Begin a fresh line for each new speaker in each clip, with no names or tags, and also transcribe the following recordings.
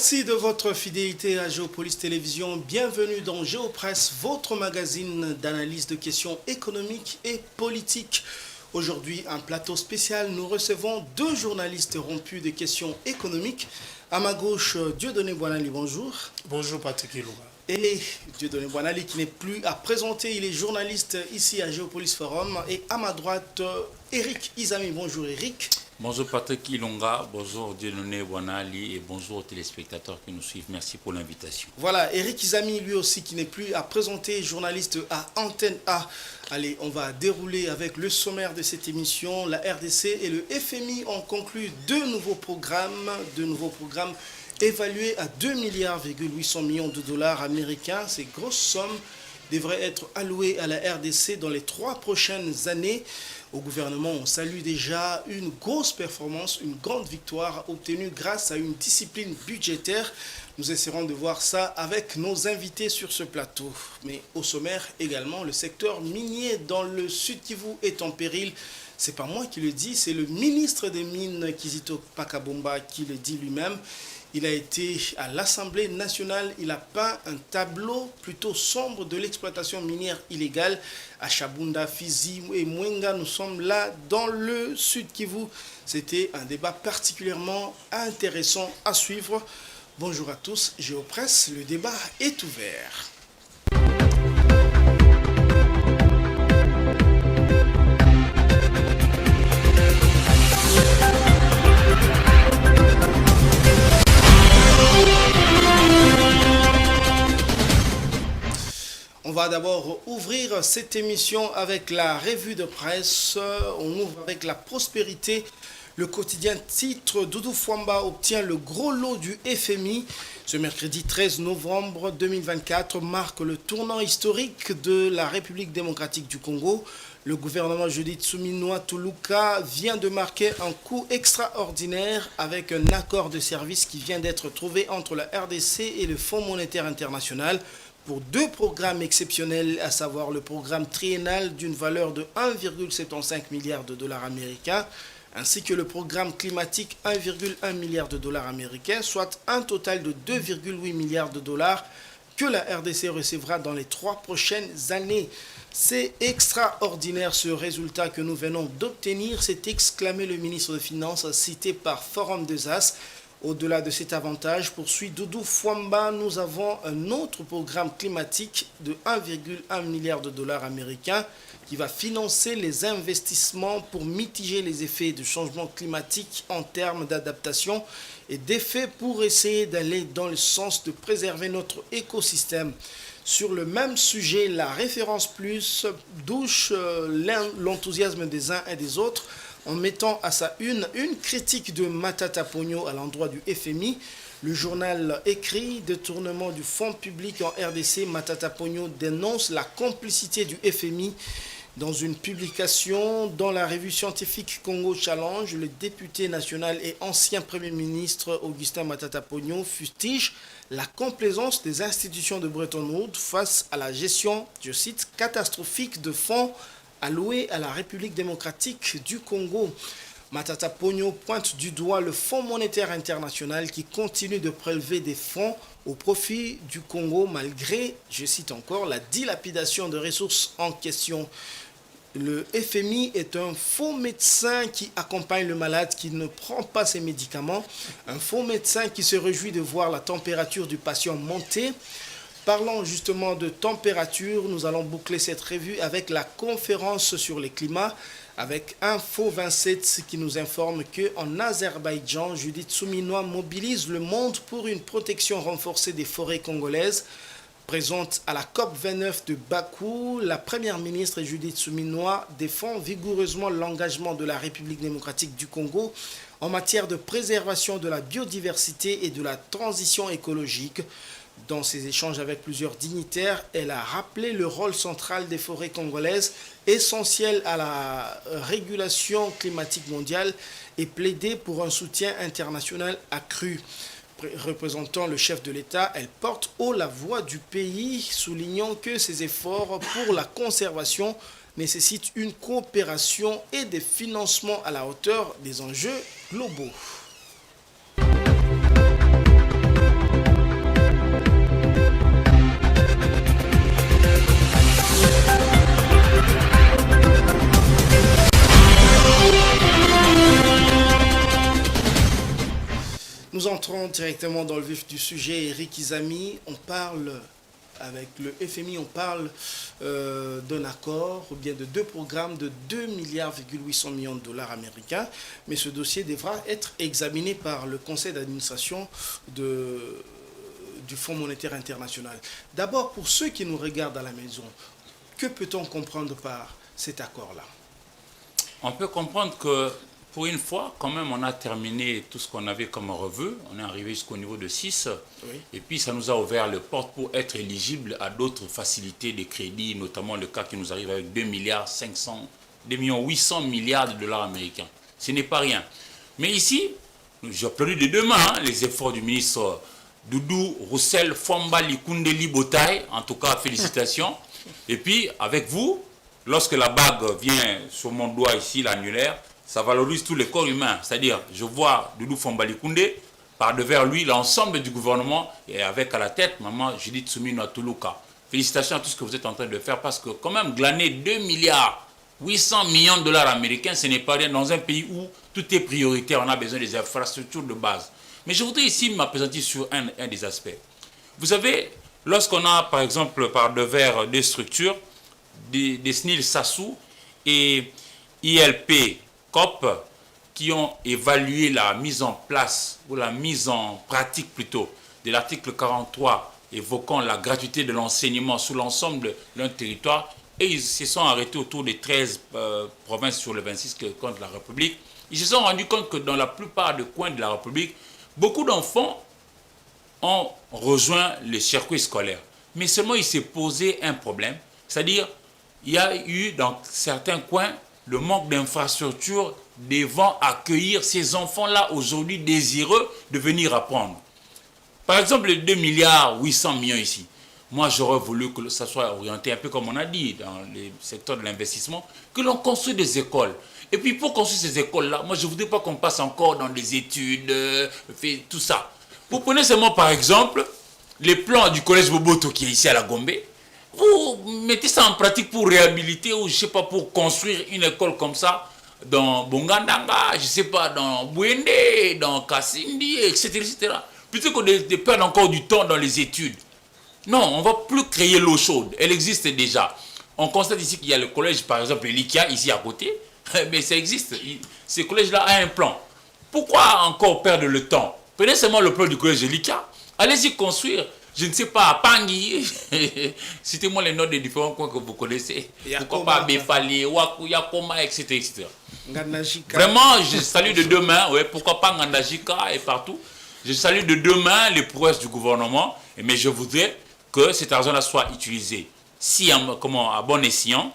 Merci de votre fidélité à Géopolis Télévision. Bienvenue dans Géopresse, votre magazine d'analyse de questions économiques et politiques. Aujourd'hui, un plateau spécial, nous recevons deux journalistes rompus de questions économiques. À ma gauche, Dieudonné Boinali, bonjour.
Bonjour Patrick Ilouga.
Et Dieudonné Boinali qui n'est plus à présenter, il est journaliste ici à Géopolis Forum. Et à ma droite, Eric Izami, bonjour Eric.
Bonjour Patrick Ilonga, bonjour Dieudonné Boinali et bonjour aux téléspectateurs qui nous suivent. Merci pour l'invitation.
Voilà, Eric Izami lui aussi qui n'est plus à présenter, journaliste à Antenne A. Allez, on va dérouler avec le sommaire de cette émission. La RDC et le FMI ont conclu deux nouveaux programmes évalués à 2,8 milliards de dollars américains. Ces grosses sommes devraient être allouées à la RDC dans les 3 prochaines années. Au gouvernement, on salue déjà une grosse performance, une grande victoire obtenue grâce à une discipline budgétaire. Nous essaierons de voir ça avec nos invités sur ce plateau. Mais au sommaire également, le secteur minier dans le Sud Kivu est en péril. C'est pas moi qui le dis, c'est le ministre des Mines, Kizito Pakabomba, qui le dit lui-même. Il a été à l'Assemblée nationale, il a peint un tableau plutôt sombre de l'exploitation minière illégale à Chabunda, Fizi et Mwenga. Nous sommes là dans le Sud Kivu. C'était un débat particulièrement intéressant à suivre. Bonjour à tous, Géopresse, le débat est ouvert. On va d'abord ouvrir cette émission avec la revue de presse. On ouvre avec la prospérité. Le quotidien titre Doudou Fwamba obtient le gros lot du FMI. Ce mercredi 13 novembre 2024 marque le tournant historique de la République démocratique du Congo. Le gouvernement Judith Suminwa Tuluka vient de marquer un coup extraordinaire avec un accord de service qui vient d'être trouvé entre la RDC et le Fonds monétaire international pour deux programmes exceptionnels, à savoir le programme triennal d'une valeur de 1,75 milliard de dollars américains, ainsi que le programme climatique 1,1 milliard de dollars américains, soit un total de 2,8 milliards de dollars que la RDC recevra dans les 3 prochaines années. C'est extraordinaire ce résultat que nous venons d'obtenir, s'est exclamé le ministre des Finances cité par Forum des As. Au-delà de cet avantage, poursuit Doudou Fwamba, nous avons un autre programme climatique de 1,1 milliard de dollars américains qui va financer les investissements pour mitiger les effets du changement climatique en termes d'adaptation et d'effets pour essayer d'aller dans le sens de préserver notre écosystème. Sur le même sujet, la référence plus douche l'enthousiasme des uns et des autres en mettant à sa une critique de Matata Ponyo à l'endroit du FMI. Le journal écrit « Détournement du fonds public en RDC », Matata Ponyo dénonce la complicité du FMI. Dans une publication dans la revue scientifique Congo Challenge, le député national et ancien Premier ministre Augustin Matata Ponyo fustige la complaisance des institutions de Bretton Woods face à la gestion, je cite, catastrophique de fonds alloué à la République démocratique du Congo. Matata Ponyo pointe du doigt le Fonds monétaire international qui continue de prélever des fonds au profit du Congo malgré, je cite encore, la dilapidation de ressources en question. Le FMI est un faux médecin qui accompagne le malade qui ne prend pas ses médicaments, un faux médecin qui se réjouit de voir la température du patient monter. Parlant justement de température, nous allons boucler cette revue avec la conférence sur le climat, avec Info 27 qui nous informe qu'en Azerbaïdjan, Judith Suminwa mobilise le monde pour une protection renforcée des forêts congolaises. Présente à la COP29 de Bakou, la première ministre Judith Suminwa défend vigoureusement l'engagement de la République démocratique du Congo en matière de préservation de la biodiversité et de la transition écologique. Dans ses échanges avec plusieurs dignitaires, elle a rappelé le rôle central des forêts congolaises, essentiel à la régulation climatique mondiale, et plaidé pour un soutien international accru. Représentant le chef de l'État, elle porte haut la voix du pays, soulignant que ses efforts pour la conservation nécessitent une coopération et des financements à la hauteur des enjeux globaux. Entrons directement dans le vif du sujet. Eric Izami, on parle avec le FMI, on parle d'un accord ou bien de deux programmes de 2,8 milliards de dollars américains, mais ce dossier devra être examiné par le conseil d'administration du Fonds monétaire international. D'abord, pour ceux qui nous regardent à la maison, que peut-on comprendre par cet accord-là?
On peut comprendre que pour une fois, quand même, on a terminé tout ce qu'on avait comme revue. On est arrivé jusqu'au niveau de 6. Oui. Et puis, ça nous a ouvert les portes pour être éligible à d'autres facilités de crédit, notamment le cas qui nous arrive avec 2,8 milliards de dollars américains. Ce n'est pas rien. Mais ici, j'applaudis de deux mains les efforts du ministre Doudou Roussel Fwamba Likundeli Botaï. En tout cas, félicitations. Et puis, avec vous, lorsque la bague vient sur mon doigt ici, l'annulaire, ça valorise tout le corps humain. C'est-à-dire, je vois Doudou Fwamba Likunde, par devers lui, l'ensemble du gouvernement, et avec à la tête, maman Judith Soumino Toulouka. Félicitations à tout ce que vous êtes en train de faire, parce que quand même, glaner 2,8 milliards de dollars américains, ce n'est pas rien dans un pays où tout est prioritaire, on a besoin des infrastructures de base. Mais je voudrais ici m'appesantir sur un des aspects. Vous savez, lorsqu'on a, par exemple, par devers des structures, des SNIL Sassou et ILP COP, qui ont évalué la mise en place, ou la mise en pratique plutôt, de l'article 43 évoquant la gratuité de l'enseignement sur l'ensemble d'un territoire, et ils se sont arrêtés autour des 13 provinces sur les 26 que compte la République. Ils se sont rendus compte que dans la plupart des coins de la République, beaucoup d'enfants ont rejoint les circuits scolaires. Mais seulement il s'est posé un problème, c'est-à-dire il y a eu dans certains coins le manque d'infrastructures devant accueillir ces enfants-là aujourd'hui désireux de venir apprendre. Par exemple, les 2,8 milliards ici. Moi, j'aurais voulu que ça soit orienté un peu comme on a dit dans le secteur de l'investissement, que l'on construit des écoles. Et puis pour construire ces écoles-là, moi je ne voudrais pas qu'on passe encore dans des études, tout ça. Vous prenez seulement par exemple les plans du collège Boboto qui est ici à la Gombe. Vous mettez ça en pratique pour réhabiliter ou je ne sais pas pour construire une école comme ça dans Bongandanga, je ne sais pas, dans Bouende, dans Kassindi, etc. etc. Plutôt que de perdre encore du temps dans les études. Non, on ne va plus créer l'eau chaude. Elle existe déjà. On constate ici qu'il y a le collège, par exemple, l'IKIA, ici à côté. Mais ça existe. Ce collège-là a un plan. Pourquoi encore perdre le temps? Prenez seulement le plan du collège de l'IKIA. Allez-y construire. Je ne sais pas, à Pangui. Citez-moi les noms des différents coins que vous connaissez. Pourquoi pas Befali, Waku, Yakoma, etc. etc. Vraiment, je salue de deux mains. Ouais, pourquoi pas Ngandajika et partout. Je salue de deux mains les prouesses du gouvernement. Mais je voudrais que cet argent-là soit utilisé à bon escient,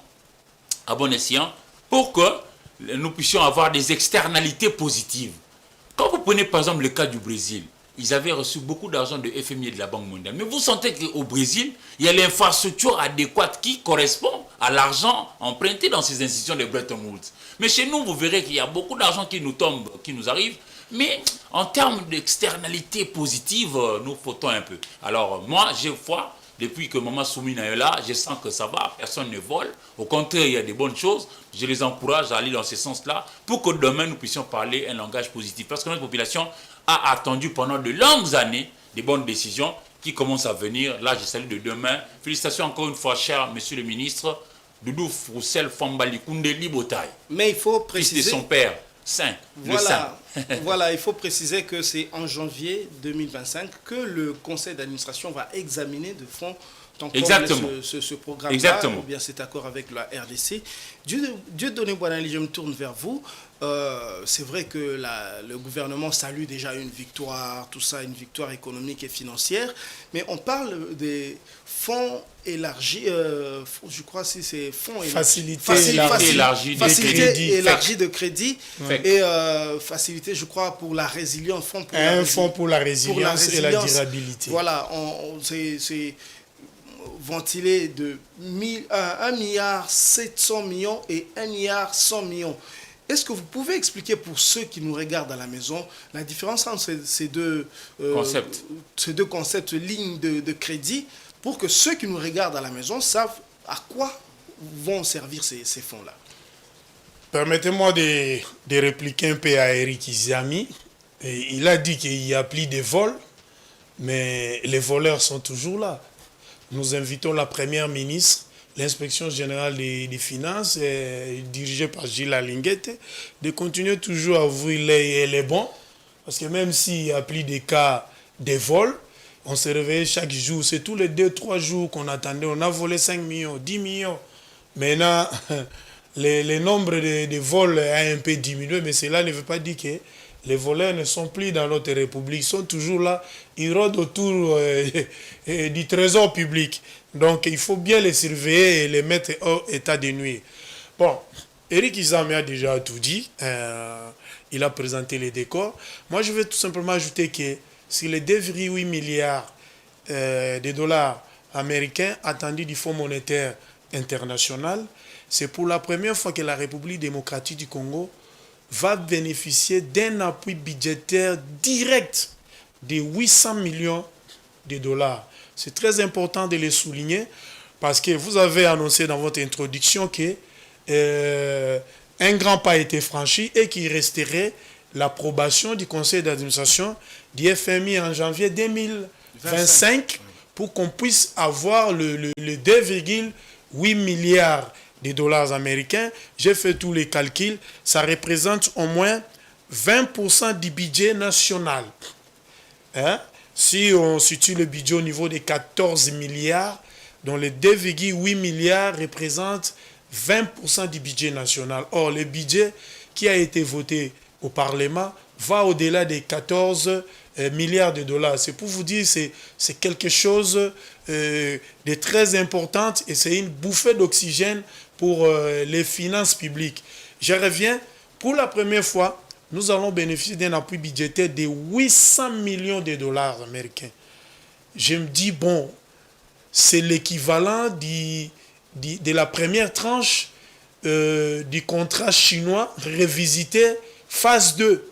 pour que nous puissions avoir des externalités positives. Quand vous prenez par exemple le cas du Brésil, ils avaient reçu beaucoup d'argent de FMI et de la Banque mondiale. Mais vous sentez qu'au Brésil, il y a l'infrastructure adéquate qui correspond à l'argent emprunté dans ces institutions de Bretton Woods. Mais chez nous, vous verrez qu'il y a beaucoup d'argent qui nous tombe, qui nous arrive. Mais en termes d'externalité positive, nous fautons un peu. Alors moi, j'ai foi. Depuis que Maman Soumina est là, je sens que ça va, personne ne vole. Au contraire, il y a des bonnes choses. Je les encourage à aller dans ce sens-là pour que demain, nous puissions parler un langage positif. Parce que notre population a attendu pendant de longues années des bonnes décisions qui commencent à venir. Là, je salue de demain. Félicitations encore une fois, cher Monsieur le ministre, Doudou Roussel Fwamba Likunde Botaï.
Mais il faut préciser...
Fils de son père, Saint.
Voilà, voilà, il faut préciser que c'est en janvier 2025 que le conseil d'administration va examiner de fond ce programme-là, ou bien cet accord avec la RDC. Dieudonné Boanali, je me tourne vers vous. C'est vrai que le gouvernement salue déjà une victoire, tout ça, une victoire économique et financière, mais on parle des fonds élargis, je crois que c'est fonds
élargis
de crédit et facilité, je crois, pour la résilience,
fonds pour la résilience et la durabilité.
Voilà, c'est ventilé de 1,7 milliard et 1,1 milliard. Est-ce que vous pouvez expliquer pour ceux qui nous regardent à la maison la différence entre ces deux concepts, lignes de crédit, pour que ceux qui nous regardent à la maison savent à quoi vont servir ces fonds-là?
Permettez-moi de répliquer un peu à Eric Izami. Et il a dit qu'il y a plus de vols, mais les voleurs sont toujours là. Nous invitons la première ministre, l'inspection générale des finances, dirigée par Gilles Alinguette, de continuer toujours à ouvrir les bons, parce que même s'il y a plus de cas de vols, on se réveille chaque jour, c'est tous les 2-3 jours qu'on attendait, on a volé 5 millions, 10 millions. Maintenant, le nombre de vols a un peu diminué, mais cela ne veut pas dire que les voleurs ne sont plus dans notre République, ils sont toujours là, ils rôdent autour du trésor public. Donc il faut bien les surveiller et les mettre hors état de nuire. Bon, Eric Izame a déjà tout dit, il a présenté les décors. Moi je vais tout simplement ajouter que sur les 2,8 milliards de dollars américains attendus du Fonds monétaire international, c'est pour la première fois que la République démocratique du Congo va bénéficier d'un appui budgétaire direct de 800 millions de dollars. C'est très important de le souligner parce que vous avez annoncé dans votre introduction que un grand pas a été franchi et qu'il resterait l'approbation du conseil d'administration du FMI en janvier 2025 pour qu'on puisse avoir le 2,8 milliards de dollars américains. J'ai fait tous les calculs, ça représente au moins 20% du budget national. Si on situe le budget au niveau de 14 milliards, dont les 2,8 milliards représentent 20% du budget national. Or, le budget qui a été voté au Parlement va au-delà des 14 milliards de dollars. C'est pour vous dire, c'est quelque chose de très important et c'est une bouffée d'oxygène pour les finances publiques. Je reviens, pour la première fois, nous allons bénéficier d'un appui budgétaire de 800 millions de dollars américains. Je me dis, bon, c'est l'équivalent de la première tranche du contrat chinois révisité phase 2.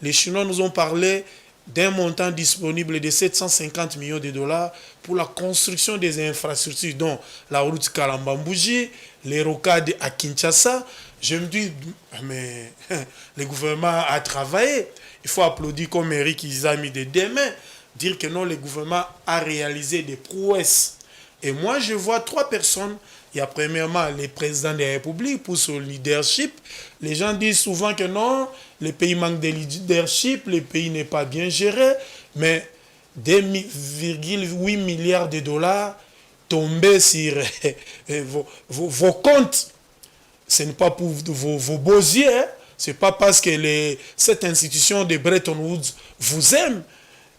Les Chinois nous ont parlé d'un montant disponible de 750 millions de dollars pour la construction des infrastructures, dont la route Kalambambouji, les rocades à Kinshasa. Je me dis, mais le gouvernement a travaillé. Il faut applaudir comme Eric Izame de demain, dire que non, le gouvernement a réalisé des prouesses. Et moi, je vois 3 personnes. Il y a premièrement le président de la République pour son leadership. Les gens disent souvent que non, le pays manque de leadership, le pays n'est pas bien géré, mais 2,8 milliards de dollars tombés sur vos comptes. Ce n'est pas pour vos beaux yeux, hein? Ce n'est pas parce que cette institution de Bretton Woods vous aime.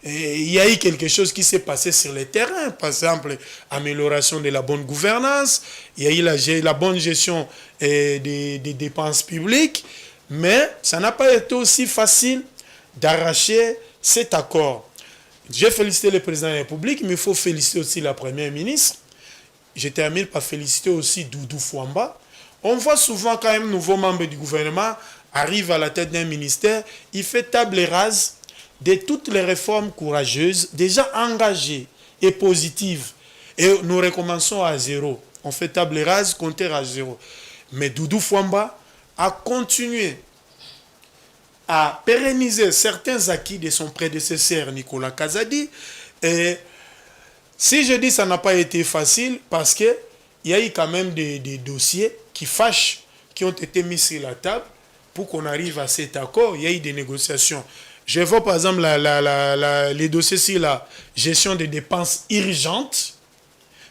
Et il y a eu quelque chose qui s'est passé sur le terrain, par exemple, amélioration de la bonne gouvernance, il y a eu la bonne gestion des dépenses publiques, mais ça n'a pas été aussi facile d'arracher cet accord. J'ai félicité le président de la République, mais il faut féliciter aussi la première ministre. Je termine par féliciter aussi Doudou Fwamba. On voit souvent quand un nouveau membre du gouvernement arrive à la tête d'un ministère, il fait table rase de toutes les réformes courageuses, déjà engagées et positives. Et nous recommençons à zéro. On fait table rase, compteur à zéro. Mais Doudou Fwamba a continué à pérenniser certains acquis de son prédécesseur Nicolas Kazadi. Et si je dis que ça n'a pas été facile, parce qu'il y a eu quand même des dossiers qui fâchent, qui ont été mis sur la table pour qu'on arrive à cet accord. Il y a eu des négociations. Je vois par exemple les dossiers sur la gestion des dépenses urgentes.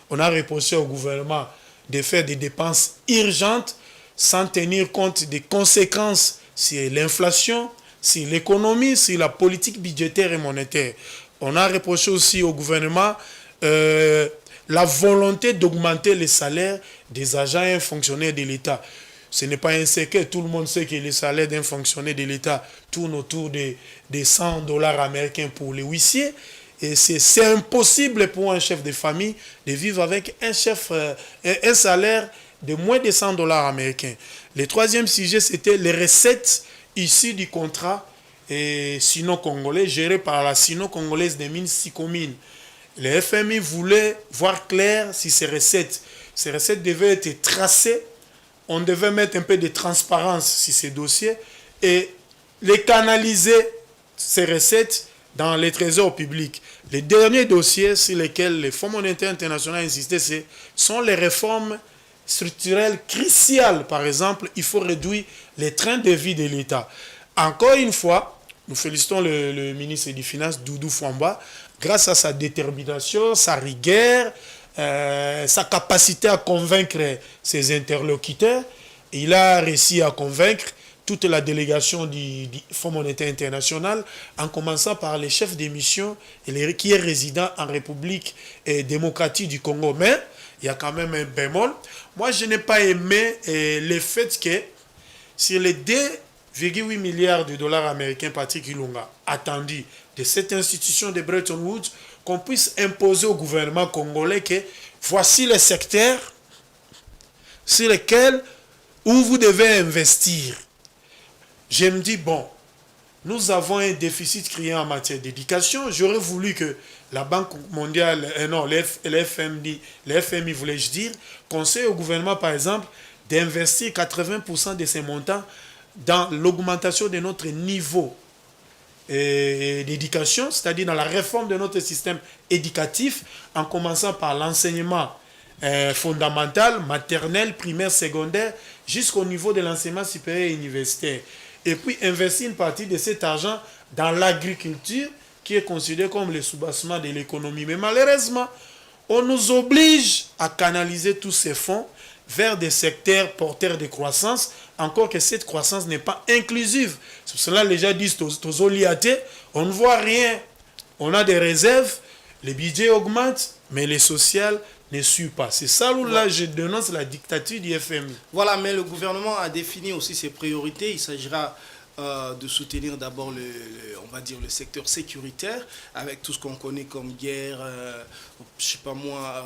On a reproché au gouvernement de faire des dépenses urgentes sans tenir compte des conséquences sur l'inflation, sur l'économie, sur la politique budgétaire et monétaire. On a reproché aussi au gouvernement la volonté d'augmenter les salaires des agents et fonctionnaires de l'État. Ce n'est pas un secret, tout le monde sait que les salaires d'un fonctionnaire de l'État tournent autour des $100 américains pour les huissiers. Et c'est impossible pour un chef de famille de vivre avec un salaire de moins de $100 américains. Le troisième sujet, c'était les recettes issues du contrat sino-congolais, géré par la sino-congolaise des mines Sicomine. Le FMI voulait voir clair si ces recettes devaient être tracées. On devait mettre un peu de transparence sur ces dossiers et les canaliser ces recettes dans les trésors publics. Les derniers dossiers sur lesquels le Fonds monétaire international a insisté, sont les réformes structurelles cruciales. Par exemple, il faut réduire les trains de vie de l'État. Encore une fois, nous félicitons le ministre des Finances, Doudou Fwamba, grâce à sa détermination, sa rigueur, sa capacité à convaincre ses interlocuteurs. Il a réussi à convaincre toute la délégation du Fonds monétaire international, en commençant par les chefs des missions qui est résident en République démocratique du Congo. Mais il y a quand même un bémol. Moi, je n'ai pas aimé le fait que sur les 2,8 milliards de dollars américains, Patrick Ilunga, attendus de cette institution de Bretton Woods, qu'on puisse imposer au gouvernement congolais que voici les secteurs sur lesquels où vous devez investir. Je me dis, bon, nous avons un déficit criant en matière d'éducation. J'aurais voulu que la Banque mondiale, le FMI, voulais-je dire, conseille au gouvernement, par exemple, d'investir 80% de ces montants dans l'augmentation de notre niveau d'éducation, c'est-à-dire dans la réforme de notre système éducatif, en commençant par l'enseignement fondamental, maternel, primaire, secondaire, jusqu'au niveau de l'enseignement supérieur et universitaire. Et puis investir une partie de cet argent dans l'agriculture, qui est considérée comme le soubassement de l'économie. Mais malheureusement, on nous oblige à canaliser tous ces fonds vers des secteurs porteurs de croissance, encore que cette croissance n'est pas inclusive. C'est pour cela que les gens disent on ne voit rien, on a des réserves, les budgets augmentent, mais les sociales ne suivent pas. C'est ça où là je dénonce la dictature du FMI.
Voilà, mais le gouvernement a défini aussi ses priorités. Il s'agira de soutenir d'abord on va dire le secteur sécuritaire, avec tout ce qu'on connaît comme guerre, je sais pas moi,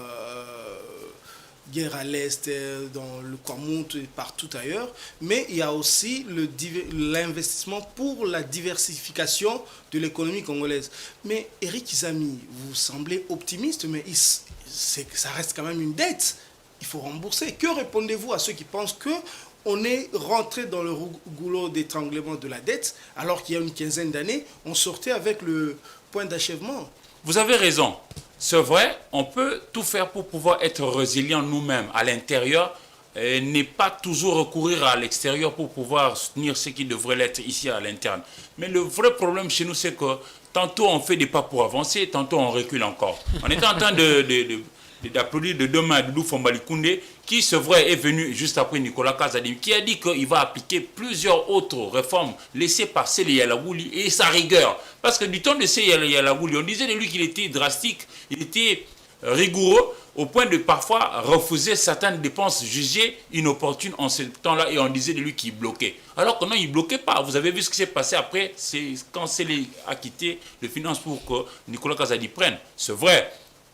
guerre à l'Est, dans le Kwamout et partout ailleurs. Mais il y a aussi l'investissement pour la diversification de l'économie congolaise. Mais Eric Izami, vous semblez optimiste, mais ça reste quand même une dette. Il faut rembourser. Que répondez-vous à ceux qui pensent qu'on est rentré dans le goulot d'étranglement de la dette, alors qu'il y a une quinzaine d'années, on sortait avec le point d'achèvement?
Vous avez raison. C'est vrai, on peut tout faire pour pouvoir être résilient nous-mêmes à l'intérieur et ne pas toujours recourir à l'extérieur pour pouvoir soutenir ce qui devrait l'être ici à l'interne. Mais le vrai problème chez nous, c'est que tantôt on fait des pas pour avancer, tantôt on recule encore. On était en train d'applaudir de demain Doudou Fwamba Likunde, qui, c'est vrai, est venu juste après Nicolas Kazadi, qui a dit qu'il va appliquer plusieurs autres réformes laissées par Sele Yalagouli et sa rigueur. Parce que du temps de Sele Yalagouli, on disait de lui qu'il était drastique, il était rigoureux, au point de parfois refuser certaines dépenses jugées inopportunes en ce temps-là, et on disait de lui qu'il bloquait. Alors que non, il ne bloquait pas. Vous avez vu ce qui s'est passé après, c'est quand Sele a quitté les finances pour que Nicolas Kazadi prenne. C'est vrai.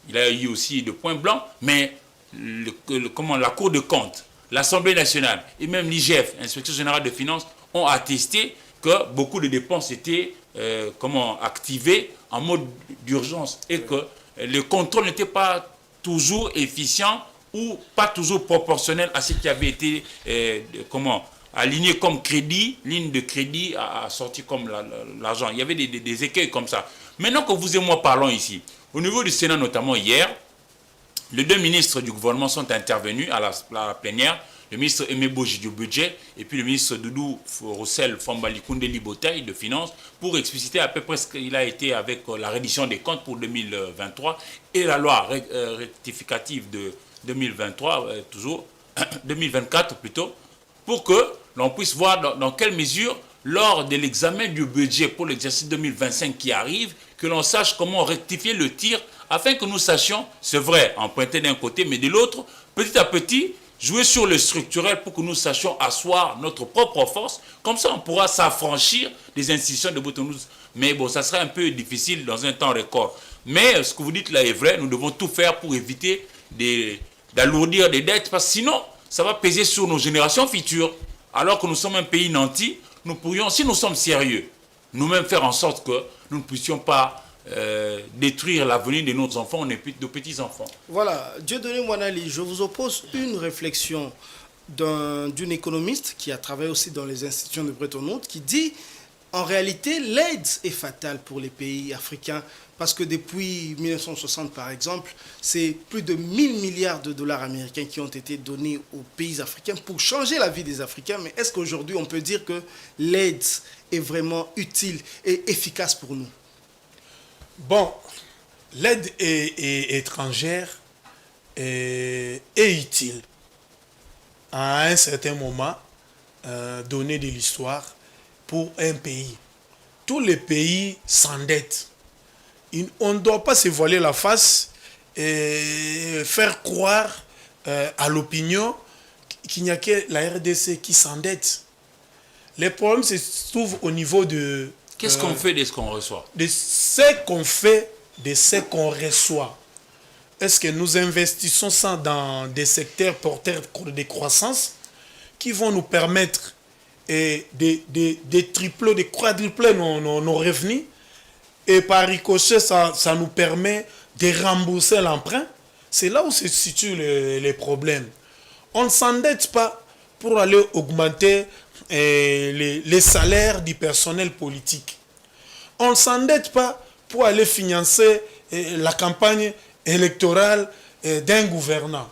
Il a eu aussi de points blancs, mais la Cour de compte, l'Assemblée nationale et même l'IGF, l'Inspection générale des finances, ont attesté que beaucoup de dépenses étaient activées en mode d'urgence et que le contrôle n'était pas toujours efficient ou pas toujours proportionnel à ce qui avait été aligné comme crédit, ligne de crédit à sortir comme l'argent. Il y avait des écueils comme ça. Maintenant que vous et moi parlons ici, au niveau du Sénat notamment hier, les deux ministres du gouvernement sont intervenus à la plénière, le ministre Aimé Boji du budget et puis le ministre Doudou Fwamba Likunde Libotaï de finances, pour expliciter à peu près ce qu'il a été avec la reddition des comptes pour 2023 et la loi rectificative de 2023, 2024 plutôt, pour que l'on puisse voir dans quelle mesure, lors de l'examen du budget pour l'exercice 2025 qui arrive, que l'on sache comment rectifier le tir, afin que nous sachions, c'est vrai, emprunter d'un côté, mais de l'autre, petit à petit, jouer sur le structurel pour que nous sachions asseoir notre propre force. Comme ça, on pourra s'affranchir des institutions de Bretton Woods. Mais bon, ça serait un peu difficile dans un temps record. Mais ce que vous dites là est vrai, nous devons tout faire pour éviter d'alourdir des dettes, parce que sinon, ça va peser sur nos générations futures. Alors que nous sommes un pays nanti, nous pourrions, si nous sommes sérieux, nous-mêmes faire en sorte que nous ne puissions pas détruire l'avenir de nos enfants, de nos petits-enfants.
Voilà, Dieudonné Mwanali, je vous oppose une réflexion d'une économiste qui a travaillé aussi dans les institutions de Bretton Woods, qui dit En réalité, l'aide est fatale pour les pays africains parce que depuis 1960, par exemple, c'est plus de 1000 milliards de dollars américains qui ont été donnés aux pays africains pour changer la vie des Africains. Mais est-ce qu'aujourd'hui, on peut dire que l'aide est vraiment utile et efficace pour nous?
Bon, l'aide étrangère est utile à un certain moment donné de l'histoire pour un pays. Tous les pays s'endettent. On ne doit pas se voiler la face et faire croire à l'opinion qu'il n'y a que la RDC qui s'endette. Les problèmes se trouvent au niveau de...
Qu'est-ce qu'on fait de ce qu'on reçoit?
De ce qu'on fait, de ce qu'on reçoit. Est-ce que nous investissons ça dans des secteurs porteurs de croissance qui vont nous permettre de tripler, de quadrupler nos revenus, et par ricochet, ça nous permet de rembourser l'emprunt? C'est là où se situent les problèmes. On ne s'endette pas pour aller augmenter les salaires du personnel politique. On ne s'endette pas pour aller financer la campagne électorale d'un gouvernant.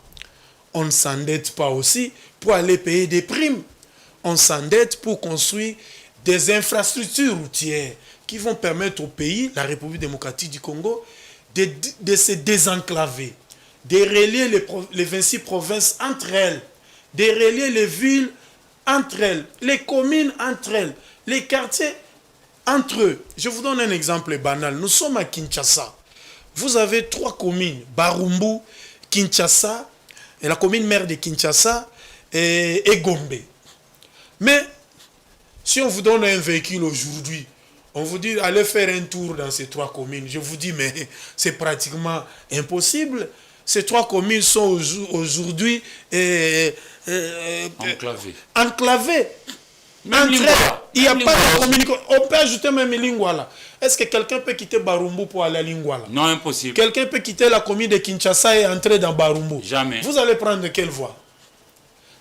On ne s'endette pas aussi pour aller payer des primes. On s'endette pour construire des infrastructures routières qui vont permettre au pays, la République démocratique du Congo, de se désenclaver, de relier les 26 provinces entre elles, de relier les villes entre elles, les communes entre elles, les quartiers entre eux. Je vous donne un exemple banal. Nous sommes à Kinshasa. Vous avez 3 communes, Barumbu, Kinshasa, et la commune mère de Kinshasa et Gombe. Mais si on vous donne un véhicule aujourd'hui, on vous dit allez faire un tour dans ces 3 communes. Je vous dis mais c'est pratiquement impossible. Ces 3 communes sont aujourd'hui enclavées. Il n'y a pas de communication. On peut ajouter même Lingwala. Est-ce que quelqu'un peut quitter Barumbu pour aller à Lingwala?
Non, impossible.
Quelqu'un peut quitter la commune de Kinshasa et entrer dans Barumbu?
Jamais.
Vous allez prendre quelle voie?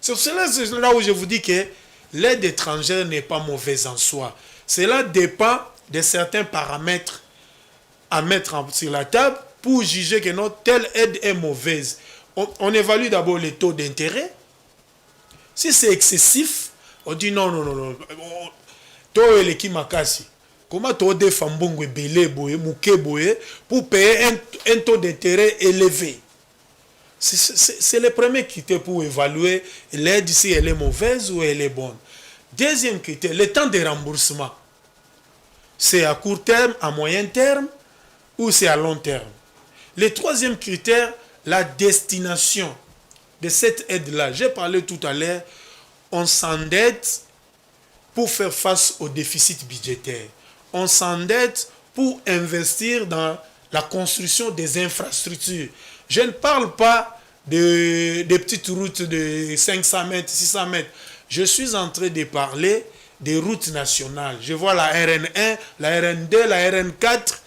C'est là où je vous dis que l'aide étrangère n'est pas mauvaise en soi. Cela dépend de certains paramètres à mettre sur la table pour juger que non, telle aide est mauvaise. On évalue d'abord les taux d'intérêt. Si c'est excessif, on dit non. Taux et l'équipe makasi. Comment taux de fambongo belé boye, mouké boye, pour payer un taux d'intérêt élevé? C'est le premier critère pour évaluer l'aide, si elle est mauvaise ou elle est bonne. Deuxième critère, le temps de remboursement. C'est à court terme, à moyen terme ou c'est à long terme. Le troisième critère, la destination de cette aide-là. J'ai parlé tout à l'heure, on s'endette pour faire face au déficit budgétaire. On s'endette pour investir dans la construction des infrastructures. Je ne parle pas des petites routes de 500 mètres, 600 mètres. Je suis en train de parler des routes nationales. Je vois la RN1, la RN2, la RN4.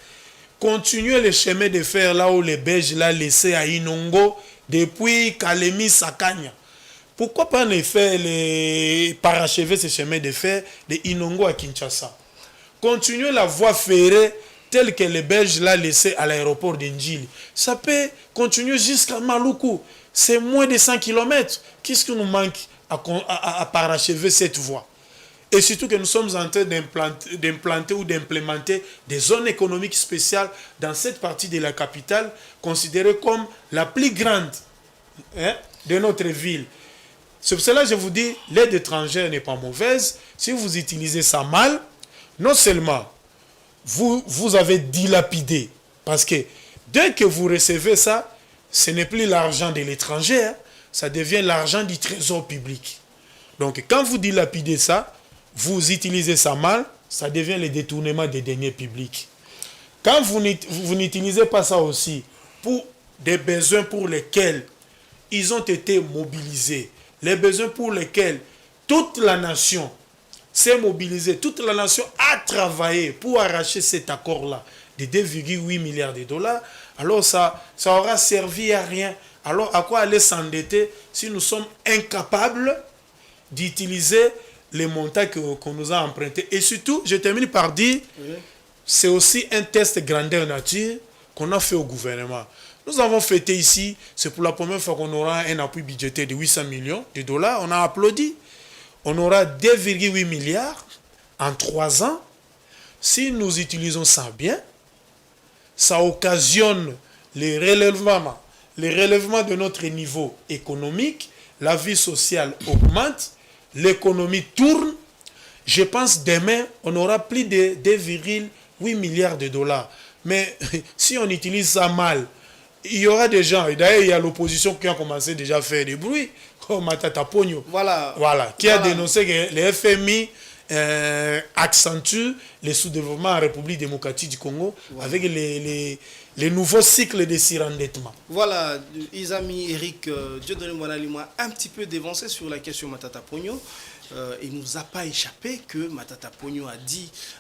Continuer le chemin de fer là où les Belges l'ont laissé à Inongo depuis Kalemi, Sakanya. Pourquoi pas ne faire parachever ce chemin de fer de Inongo à Kinshasa? Continuer la voie ferrée telle que les Belges l'ont laissé à l'aéroport d'Indjili. Ça peut continuer jusqu'à Maluku. C'est moins de 100 km. Qu'est-ce qui nous manque à parachever cette voie? Et surtout que nous sommes en train d'implanter ou d'implémenter des zones économiques spéciales dans cette partie de la capitale, considérée comme la plus grande de notre ville. C'est pour cela que je vous dis, l'aide étrangère n'est pas mauvaise. Si vous utilisez ça mal, non seulement vous avez dilapidé, parce que dès que vous recevez ça, ce n'est plus l'argent de l'étranger, ça devient l'argent du trésor public. Donc quand vous dilapidez ça, vous utilisez ça mal, ça devient le détournement des deniers publics. Quand vous n'utilisez pas ça aussi pour des besoins pour lesquels ils ont été mobilisés, les besoins pour lesquels toute la nation s'est mobilisée, toute la nation a travaillé pour arracher cet accord-là de 2,8 milliards de dollars, alors ça aura servi à rien. Alors à quoi aller s'endetter si nous sommes incapables d'utiliser les montants qu'on nous a empruntés. Et surtout, je termine par dire, c'est aussi un test grandeur nature qu'on a fait au gouvernement. Nous avons fêté ici, c'est pour la première fois qu'on aura un appui budgétaire de 800 millions de dollars. On a applaudi. On aura 2,8 milliards en 3 ans. Si nous utilisons ça bien, ça occasionne les relèvements de notre niveau économique, la vie sociale augmente, l'économie tourne. Je pense demain, on aura plus de 2,8 milliards de dollars. Mais si on utilise ça mal, il y aura des gens, et d'ailleurs il y a l'opposition qui a commencé déjà à faire des bruits, comme Matata Pogno, qui a dénoncé que les FMI accentue le sous-développement en République démocratique du Congo avec les nouveaux cycles de surendettement.
Voilà, Isami Eric Dieudonné Mwanali m'a un petit peu dévancé sur la question Matata Pogno. Il ne nous a pas échappé que Matata Pogno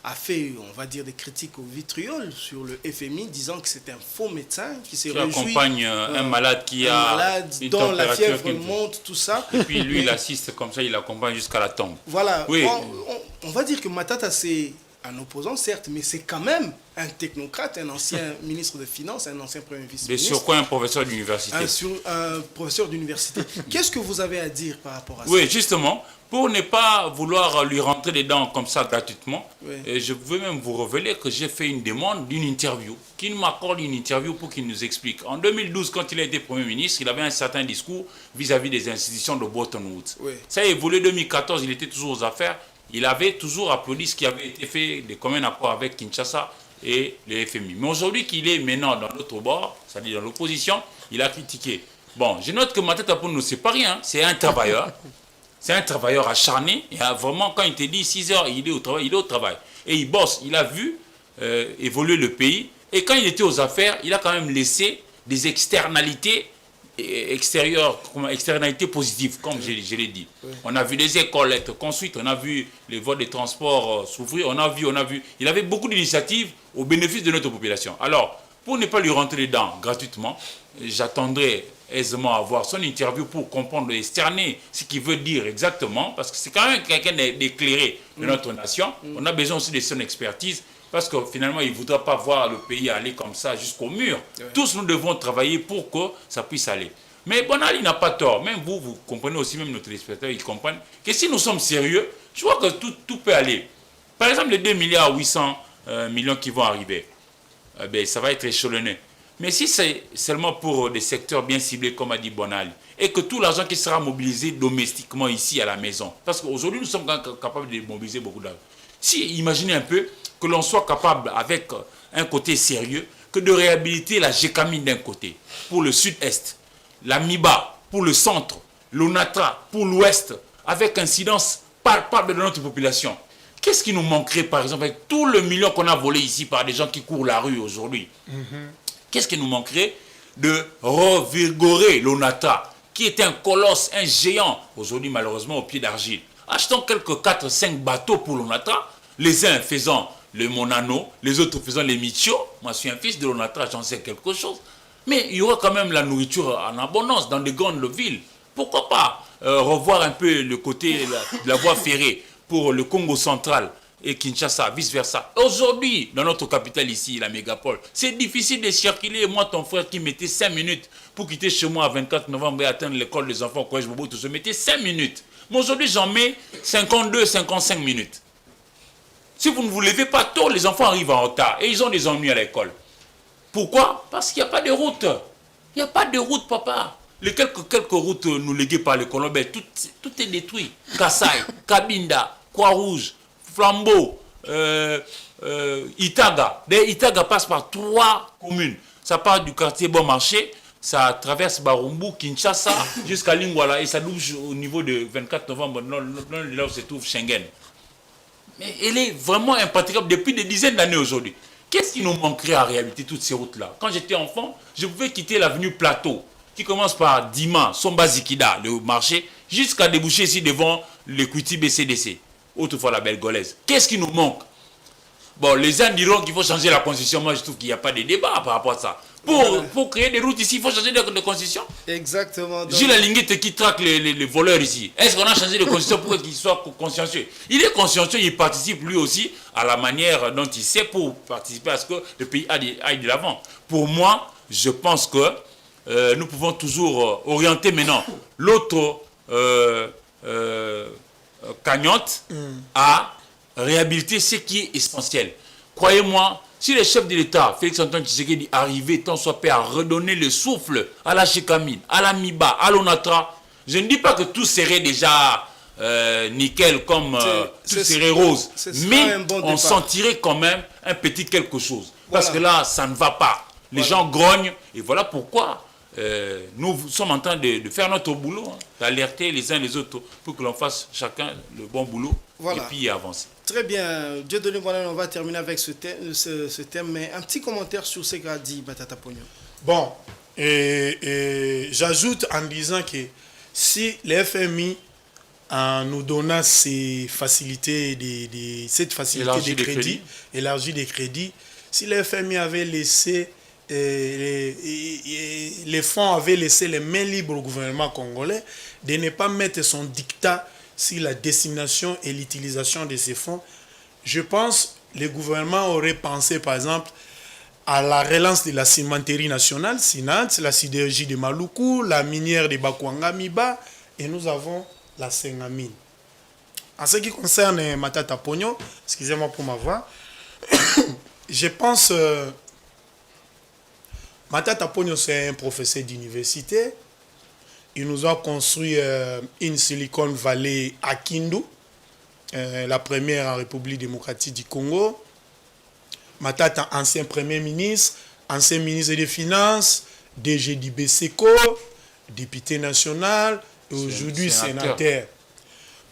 a fait, on va dire, des critiques au vitriol sur le FMI, disant que c'est un faux médecin qui s'est réjoui.
Accompagne un malade une
dont la fièvre
qui
monte, tout ça.
Et puis lui, il assiste comme ça, il l'accompagne jusqu'à la tombe.
Voilà,
oui.
on va dire que Matata, c'est un opposant, certes, mais c'est quand même un technocrate, un ancien ministre des Finances, un ancien premier vice-ministre.
Et sur quoi un professeur d'université?
Un professeur d'université. Qu'est-ce que vous avez à dire par rapport à ça?
Oui, justement, pour ne pas vouloir lui rentrer dedans comme ça gratuitement, je veux même vous révéler que j'ai fait une demande d'une interview, qu'il m'accorde une interview pour qu'il nous explique. En 2012, quand il a été Premier ministre, il avait un certain discours vis-à-vis des institutions de Bretton Woods. Ça a évolué en 2014, il était toujours aux affaires. Il avait toujours applaudi ce qui avait été fait de commun accord avec Kinshasa et le FMI. Mais aujourd'hui qu'il est maintenant dans l'autre bord, c'est-à-dire dans l'opposition, il a critiqué. Bon, je note que Matata Pogno, c'est pas rien, c'est un travailleur. C'est un travailleur acharné. Et vraiment, quand il te dit 6 heures, il est au travail, il est au travail. Et il bosse, il a vu évoluer le pays. Et quand il était aux affaires, il a quand même laissé des externalités externalités positives, comme je l'ai dit. On a vu des écoles être construites, on a vu les voies de transport s'ouvrir, on a vu. Il avait beaucoup d'initiatives au bénéfice de notre population. Alors, pour ne pas lui rentrer dedans gratuitement, j'attendrai aisément avoir son interview pour comprendre et cerner ce qu'il veut dire exactement, parce que c'est quand même quelqu'un d'éclairé de notre nation. On a besoin aussi de son expertise, parce que finalement, il ne voudra pas voir le pays aller comme ça jusqu'au mur. Tous nous devons travailler pour que ça puisse aller. Mais Bonali n'a pas tort. Même vous comprenez aussi, même nos téléspectateurs, ils comprennent que si nous sommes sérieux, je vois que tout peut aller. Par exemple, les 2 milliards 800 millions qui vont arriver, ça va être échelonné. Mais si c'est seulement pour des secteurs bien ciblés, comme a dit Bonali, et que tout l'argent qui sera mobilisé domestiquement ici à la maison, parce qu'aujourd'hui, nous sommes capables de mobiliser beaucoup d'argent. Si, imaginez un peu que l'on soit capable, avec un côté sérieux, que de réhabiliter la GECAMI d'un côté, pour le sud-est, la MIBA pour le centre, l'ONATRA pour l'ouest, avec incidence palpable de notre population. Qu'est-ce qui nous manquerait, par exemple, avec tout le million qu'on a volé ici par des gens qui courent la rue aujourd'hui? Qu'est-ce qui nous manquerait de revigorer l'ONATRA, qui est un colosse, un géant, aujourd'hui malheureusement au pied d'argile? Achetons quelques 4-5 bateaux pour l'ONATRA, les uns faisant le Monano, les autres faisant les Michio. Moi, je suis un fils de l'ONATRA, j'en sais quelque chose. Mais il y aura quand même la nourriture en abondance dans de grandes villes. Pourquoi pas revoir un peu le côté de la voie ferrée pour le Congo central et Kinshasa, vice-versa. Aujourd'hui, dans notre capitale ici, la mégapole, c'est difficile de circuler. Moi, ton frère qui mettait 5 minutes pour quitter chez moi à 24 novembre et atteindre l'école des enfants au collège Bobo, tout ça, mettait 5 minutes. Mais aujourd'hui, j'en mets 52, 55 minutes. Si vous ne vous levez pas tôt, les enfants arrivent en retard et ils ont des ennuis à l'école. Pourquoi? Parce qu'il n'y a pas de route. Il n'y a pas de route, papa. Les quelques routes nous léguées par les Colombiens, tout est détruit. Kassai, Kabinda, Croix-Rouge, Flambeau, Itaga. Itaga passe par 3 communes. Ça part du quartier Bon Marché, ça traverse Barumbu, Kinshasa, jusqu'à Lingwala et ça bouge au niveau de 24 novembre, là où se trouve Schengen. Mais elle est vraiment impraticable depuis des dizaines d'années aujourd'hui. Qu'est-ce qui nous manquerait à réhabiliter toutes ces routes-là? Quand j'étais enfant, je pouvais quitter l'avenue Plateau, qui commence par Dima, Somba Zikida, le marché, jusqu'à déboucher ici devant l'Equity BCDC, autrefois la Belgolaise. Qu'est-ce qui nous manque? Bon, les uns diront qu'il faut changer la constitution. Moi, je trouve qu'il n'y a pas de débat par rapport à ça. Pour créer des routes ici, il faut changer de constitution.
Exactement. Donc...
Gilles Linguette qui traque les voleurs ici. Est-ce qu'on a changé de constitution pour qu'il soit consciencieux? Il est consciencieux, il participe lui aussi à la manière dont il sait pour participer à ce que le pays aille de l'avant. Pour moi, je pense que nous pouvons toujours orienter maintenant l'autre cagnotte à réhabiliter ce qui est essentiel. Croyez-moi, si le chef de l'État, Félix Antoine Tshisekedi, arrivait tant soit fait à redonner le souffle à la Chikamine, à la Miba, à l'Onatra, je ne dis pas que tout serait déjà nickel comme tout serait rose, mais on sentirait quand même un petit quelque chose. Parce que là, ça ne va pas. Les gens grognent et voilà pourquoi nous sommes en train de faire notre boulot, hein, d'alerter les uns les autres pour que l'on fasse chacun le bon boulot et puis avancer.
Très bien. Dieudonné Boinane, on va terminer avec ce thème, mais un petit commentaire sur ce qu'a dit Matata Ponyo.
Bon, et j'ajoute en disant que si le FMI, en nous donnant ces facilités, cette facilité de crédit, élargie des crédits, si le FMI avait laissé, les fonds avaient laissé les mains libres au gouvernement congolais de ne pas mettre son dictat sur la destination et l'utilisation de ces fonds, je pense que le gouvernement aurait pensé par exemple à la relance de la cimenterie nationale, Sinat, la sidérurgie de Maluku, la minière de Bakwanga Miba, et nous avons la Sengamine. En ce qui concerne Matata Ponyo, excusez-moi pour ma voix, je pense Matata Ponyo c'est un professeur d'université. Il nous a construit une Silicon Valley à Kindu, la première en République démocratique du Congo. Matata, ancien premier ministre, ancien ministre des Finances, DG du BCECO, député national et aujourd'hui sénateur.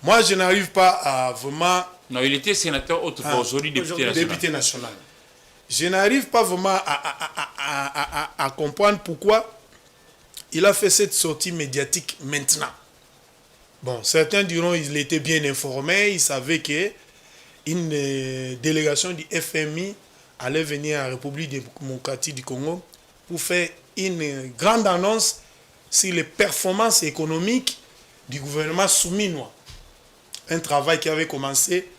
Moi, je n'arrive pas à vraiment...
Non, il était sénateur autrefois, aujourd'hui député national.
Je n'arrive pas vraiment à comprendre pourquoi il a fait cette sortie médiatique maintenant. Bon, certains diront qu'il était bien informé, il savait qu'une délégation du FMI allait venir en République démocratique du Congo pour faire une grande annonce sur les performances économiques du gouvernement souminois. Un travail qui avait commencé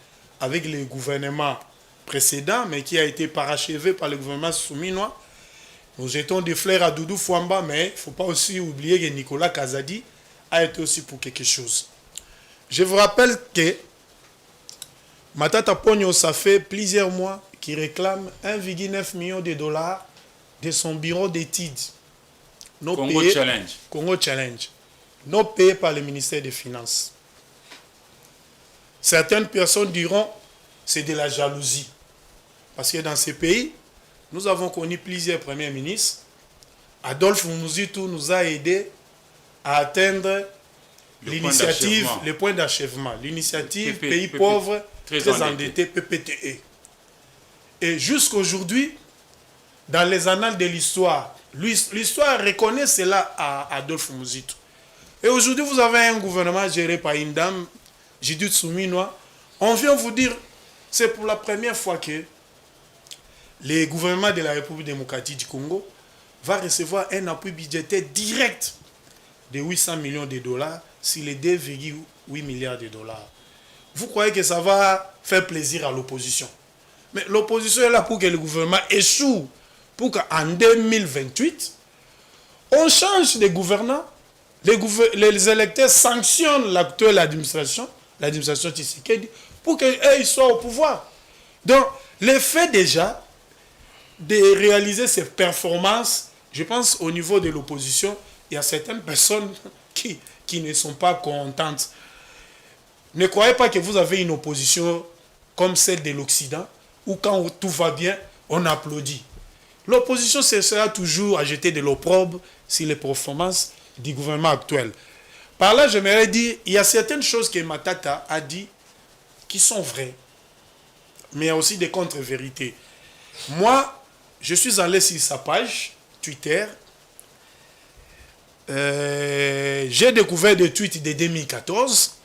avec le gouvernement précédent, mais qui a été parachevé par le gouvernement souminois. Nous jetons des fleurs à Doudou Fwamba, mais il ne faut pas aussi oublier que Nicolas Kazadi a été aussi pour quelque chose. Je vous rappelle que Matata Ponyo, ça fait plusieurs mois qu'il réclame 1,9 million de dollars de son bureau d'études. Congo Challenge. Non payés par le ministère des Finances. Certaines personnes diront c'est de la jalousie. Parce que dans ces pays, nous avons connu plusieurs premiers ministres. Adolphe Mouzitu nous a aidés à atteindre l'initiative, le point d'achèvement. L'initiative Pays pauvres, très endettés, PPTE. Et jusqu'aujourd'hui, dans les annales de l'histoire, l'histoire reconnaît cela à Adolphe Mouzitu. Et aujourd'hui, vous avez un gouvernement géré par une dame, Judith Souminois. On vient vous dire, c'est pour la première fois que le gouvernement de la République démocratique du Congo va recevoir un appui budgétaire direct de 800 millions de dollars sur les 2,8 milliards de dollars. Vous croyez que ça va faire plaisir à l'opposition? Mais l'opposition est là pour que le gouvernement échoue, pour qu'en 2028, on change de gouvernants, les électeurs sanctionnent l'actuelle administration, l'administration Tshisekedi, pour qu'ils soient au pouvoir. Donc, le fait déjà de réaliser ces performances, je pense au niveau de l'opposition, il y a certaines personnes qui ne sont pas contentes. Ne croyez pas que vous avez une opposition comme celle de l'Occident, où quand tout va bien, on applaudit. L'opposition sera toujours à jeter de l'opprobre sur les performances du gouvernement actuel. Par là, j'aimerais dire, il y a certaines choses que Matata a dit qui sont vraies, mais il y a aussi des contre-vérités. Moi, je suis allé sur sa page Twitter. J'ai découvert des tweets de 2014,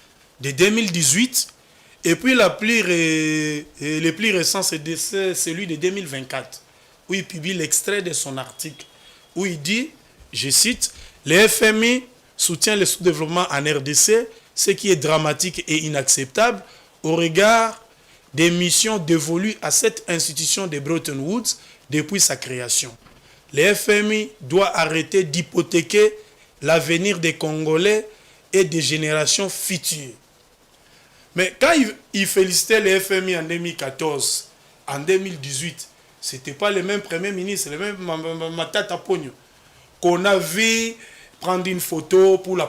de 2018, et puis le plus récent, c'est celui de 2024, où il publie l'extrait de son article où il dit, je cite, « Le FMI soutient le sous-développement en RDC, ce qui est dramatique et inacceptable au regard des missions dévolues à cette institution de Bretton Woods depuis sa création. Le FMI doit arrêter d'hypothéquer l'avenir des Congolais et des générations futures. » Mais quand il félicitait le FMI en 2014, en 2018, ce n'était pas le même Premier ministre, le même Matata Pogno, qu'on a vu prendre une photo pour la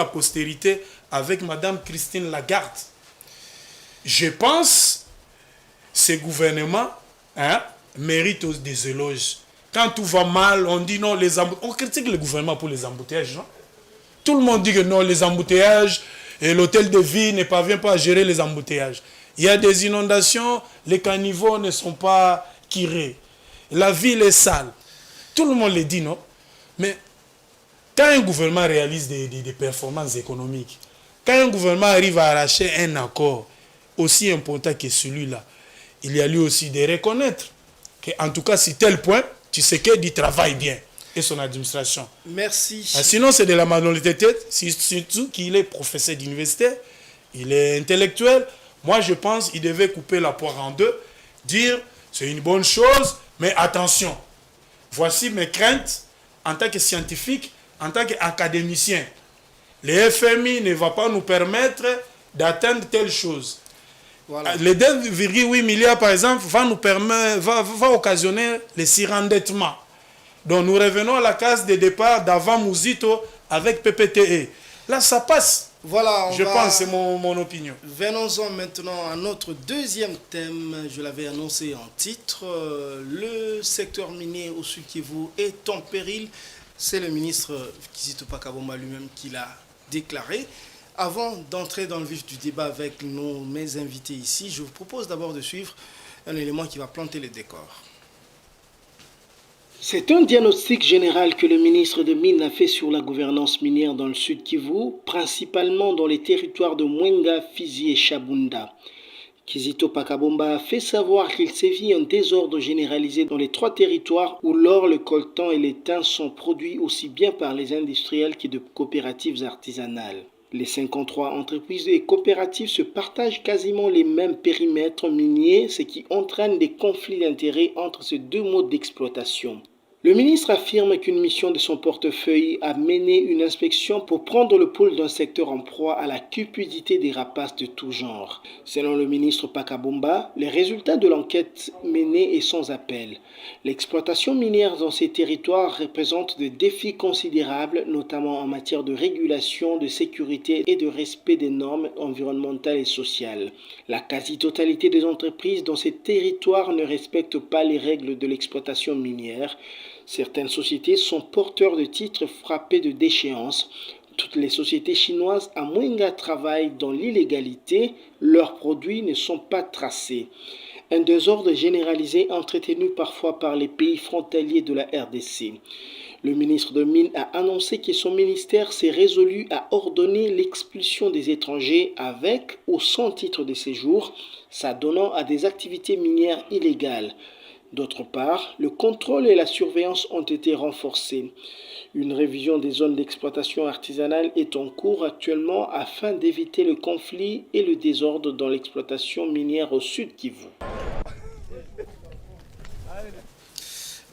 postérité avec Madame Christine Lagarde. Je pense que ce gouvernement mérite des éloges. Quand tout va mal, on dit non, on critique le gouvernement pour les embouteillages. Non? Tout le monde dit que non, les embouteillages, et l'hôtel de ville ne parvient pas à gérer les embouteillages. Il y a des inondations, les caniveaux ne sont pas curés. La ville est sale. Tout le monde le dit, non? Mais quand un gouvernement réalise des performances économiques, quand un gouvernement arrive à arracher un accord aussi important que celui-là, il y a lui aussi de reconnaître qu'en tout cas, sur tel point, tu sais qu'il travaille bien et son administration.
Merci.
Sinon, c'est de la malhonnêteté, surtout qu'il est professeur d'université, il est intellectuel. Moi, je pense qu'il devait couper la poire en deux, dire c'est une bonne chose, mais attention, voici mes craintes en tant que scientifique, en tant qu'académicien. Le FMI ne va pas nous permettre d'atteindre telle chose. Voilà. Les 2,8 milliards, par exemple, va occasionner le surendettement. Donc, nous revenons à la case de départ d'avant Mouzito avec PPTE. Là, ça passe.
Voilà,
je pense, c'est mon opinion.
Venons-en maintenant à notre deuxième thème. Je l'avais annoncé en titre. Le secteur minier au Sud Kivu est en péril. C'est le ministre Kizito Pakabomba lui-même qui l'a déclaré. Avant d'entrer dans le vif du débat avec mes invités ici, je vous propose d'abord de suivre un élément qui va planter les décors. C'est un diagnostic général que le ministre de Mines a fait sur la gouvernance minière dans le Sud Kivu, principalement dans les territoires de Mwenga, Fizi et Chabunda. Kizito Pakabomba a fait savoir qu'il sévit un désordre généralisé dans les 3 territoires où l'or, le coltan et l'étain sont produits aussi bien par les industriels que de coopératives artisanales. Les 53 entreprises et coopératives se partagent quasiment les mêmes périmètres miniers, ce qui entraîne des conflits d'intérêts entre ces 2 modes d'exploitation. Le ministre affirme qu'une mission de son portefeuille a mené une inspection pour prendre le pouls d'un secteur en proie à la cupidité des rapaces de tout genre. Selon le ministre Pakabomba, les résultats de l'enquête menée est sans appel. L'exploitation minière dans ces territoires représente des défis considérables, notamment en matière de régulation, de sécurité et de respect des normes environnementales et sociales. La quasi-totalité des entreprises dans ces territoires ne respectent pas les règles de l'exploitation minière. Certaines sociétés sont porteurs de titres frappés de déchéance. Toutes les sociétés chinoises à Mwenga travaillent dans l'illégalité. Leurs produits ne sont pas tracés. Un désordre généralisé entretenu parfois par les pays frontaliers de la RDC. Le ministre de Mines a annoncé que son ministère s'est résolu à ordonner l'expulsion des étrangers avec ou sans titre de séjour, s'adonnant à des activités minières illégales. D'autre part, le contrôle et la surveillance ont été renforcés. Une révision des zones d'exploitation artisanale est en cours actuellement afin d'éviter le conflit et le désordre dans l'exploitation minière au Sud Kivu.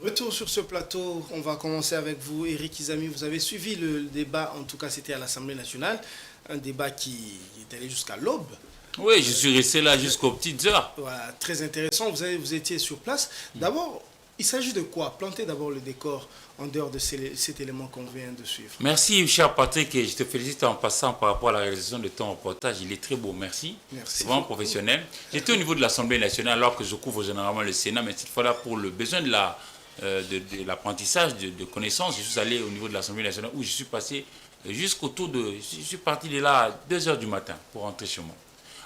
Retour sur ce plateau, on va commencer avec vous, Éric Izami. Vous avez suivi le débat, en tout cas c'était à l'Assemblée nationale, un débat qui est allé jusqu'à l'aube.
Oui, je suis resté là jusqu'aux petites heures.
Voilà, très intéressant. Vous étiez sur place. D'abord, il s'agit de quoi? Planter d'abord le décor en dehors de cet élément qu'on vient de suivre.
Merci, cher Patrick, et je te félicite en passant par rapport à la réalisation de ton reportage. Il est très beau, merci. C'est vraiment professionnel. J'étais au niveau de l'Assemblée nationale alors que je couvre généralement le Sénat, mais cette fois-là, pour le besoin de l'apprentissage, de connaissances, je suis allé au niveau de l'Assemblée nationale où je suis passé jusqu'autour de... Je suis parti de là à 2h du matin pour rentrer chez moi.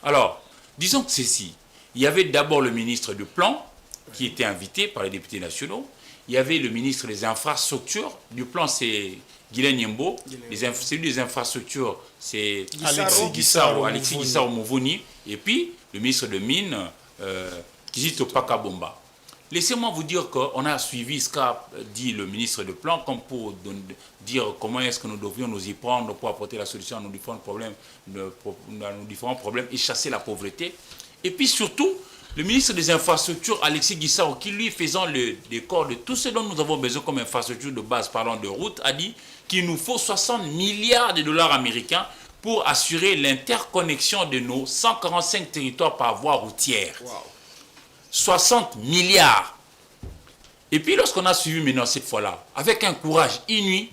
Alors, disons que ceci, il y avait d'abord le ministre du Plan qui était invité par les députés nationaux. Il y avait le ministre des Infrastructures. Du Plan, c'est Guylaine Yembo. Celui des Infrastructures, c'est Alexis Guissaro Mouvouni. Et puis, le ministre de Mines, Kizito Pakabomba. laissez-moi vous dire qu'on a suivi ce qu'a dit le ministre de Plan, comme pour dire comment est-ce que nous devrions nous y prendre pour apporter la solution à nos différents problèmes et chasser la pauvreté. Et puis surtout, le ministre des Infrastructures, Alexis Guissaro, qui lui faisant le décor de tout ce dont nous avons besoin comme infrastructure de base, parlant de route, a dit qu'il nous faut 60 milliards de dollars américains pour assurer l'interconnexion de nos 145 territoires par voie routière. Wow. 60 milliards. Et puis lorsqu'on a suivi maintenant cette fois-là, avec un courage inouï,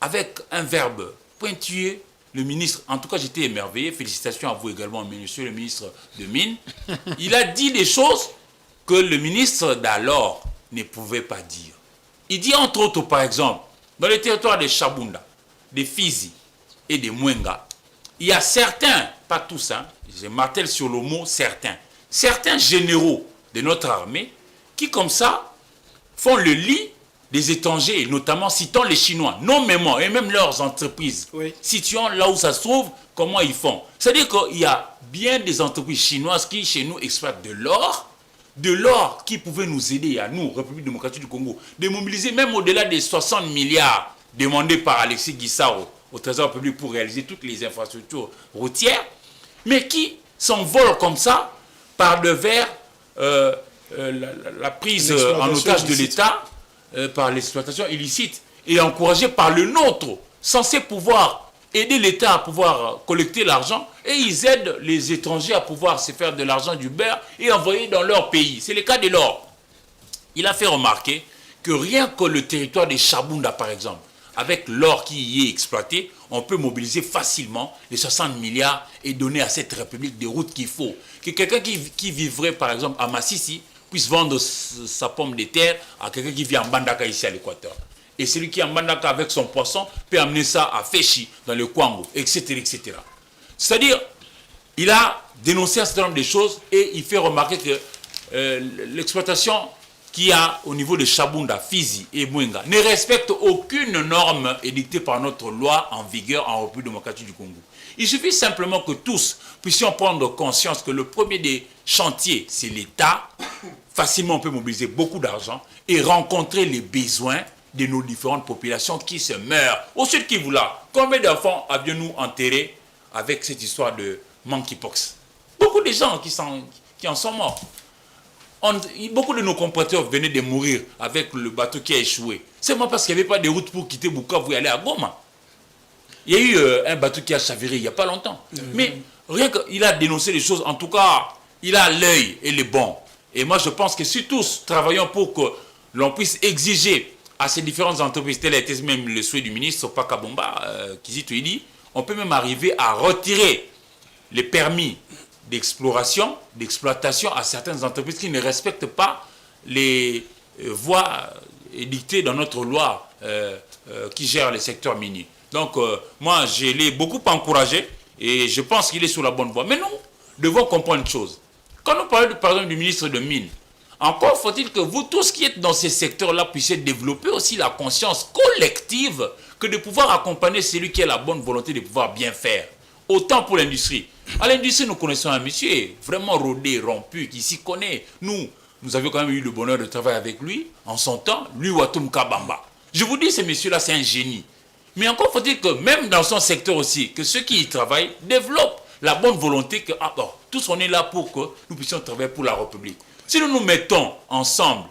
avec un verbe pointilleux, le ministre, en tout cas j'étais émerveillé, félicitations à vous également, monsieur le ministre de Mines, il a dit des choses que le ministre d'alors ne pouvait pas dire. Il dit entre autres, par exemple, dans les territoires de Chabunda, de Fizi et de Mwenga, il y a certains, pas tous, hein, je martèle sur le mot certains généraux de notre armée qui comme ça font le lit des étrangers, notamment citant les Chinois, nommément, et même leurs entreprises, situant là où ça se trouve, comment ils font. C'est-à-dire qu'il y a bien des entreprises chinoises qui, chez nous, exploitent de l'or qui pouvait nous aider, à nous, République démocratique du Congo, de mobiliser même au-delà des 60 milliards demandés par Alexis Guissaro au Trésor public pour réaliser toutes les infrastructures routières, mais qui s'envolent comme ça par devers la prise en otage de l'État, par l'exploitation illicite, et encouragée par le nôtre, censé pouvoir aider l'État à pouvoir collecter l'argent, et ils aident les étrangers à pouvoir se faire de l'argent du beurre et envoyer dans leur pays. C'est le cas de l'or. Il a fait remarquer que rien que le territoire des Chabunda, par exemple, avec l'or qui y est exploité, on peut mobiliser facilement les 60 milliards et donner à cette république des routes qu'il faut. Que quelqu'un qui vivrait, par exemple, à Massissi, puisse vendre sa pomme de terre à quelqu'un qui vit en Bandaka ici à l'Équateur. Et celui qui est en Bandaka avec son poisson peut amener ça à Féchi, dans le Kwango, etc. etc. C'est-à-dire, il a dénoncé un certain nombre de choses et il fait remarquer que l'exploitation qu'il y a au niveau de Chabunda, Fizi et Mwenga ne respecte aucune norme édictée par notre loi en vigueur en République démocratique du Congo. Il suffit simplement que tous puissions prendre conscience que le premier des chantiers, c'est l'État. Facilement, on peut mobiliser beaucoup d'argent et rencontrer les besoins de nos différentes populations qui se meurent. Au sud Kivu là, combien d'enfants avions-nous enterrés avec cette histoire de monkeypox? Beaucoup de gens qui en sont morts. Beaucoup de nos compatriotes venaient de mourir avec le bateau qui a échoué. C'est moi parce qu'il n'y avait pas de route pour quitter Bukavu et aller à Goma. Il y a eu un bateau qui a chaviré il n'y a pas longtemps. Mais rien qu'il a dénoncé les choses, en tout cas, il a l'œil et les bons. Et moi, je pense que si tous travaillons pour que l'on puisse exiger à ces différentes entreprises, tel était même le souhait du ministre Paka Bomba, Kizito Idi, on peut même arriver à retirer les permis d'exploration, d'exploitation à certaines entreprises qui ne respectent pas les voies édictées dans notre loi qui gère le secteur minier. Donc, moi, je l'ai beaucoup encouragé et je pense qu'il est sur la bonne voie. Mais nous devons comprendre une chose. Quand nous parlons, par exemple, du ministre de Mines, encore faut-il que vous tous qui êtes dans ces secteurs-là puissiez développer aussi la conscience collective que de pouvoir accompagner celui qui a la bonne volonté de pouvoir bien faire. Autant pour l'industrie. À l'industrie, nous connaissons un monsieur vraiment rodé, rompu, qui s'y connaît. Nous avions quand même eu le bonheur de travailler avec lui en son temps, lui Watum Kabamba. Je vous dis, ce monsieur-là, c'est un génie. Mais encore faut-il que même dans son secteur aussi, que ceux qui y travaillent développent la bonne volonté que tous on est là pour que nous puissions travailler pour la République. Si nous nous mettons ensemble,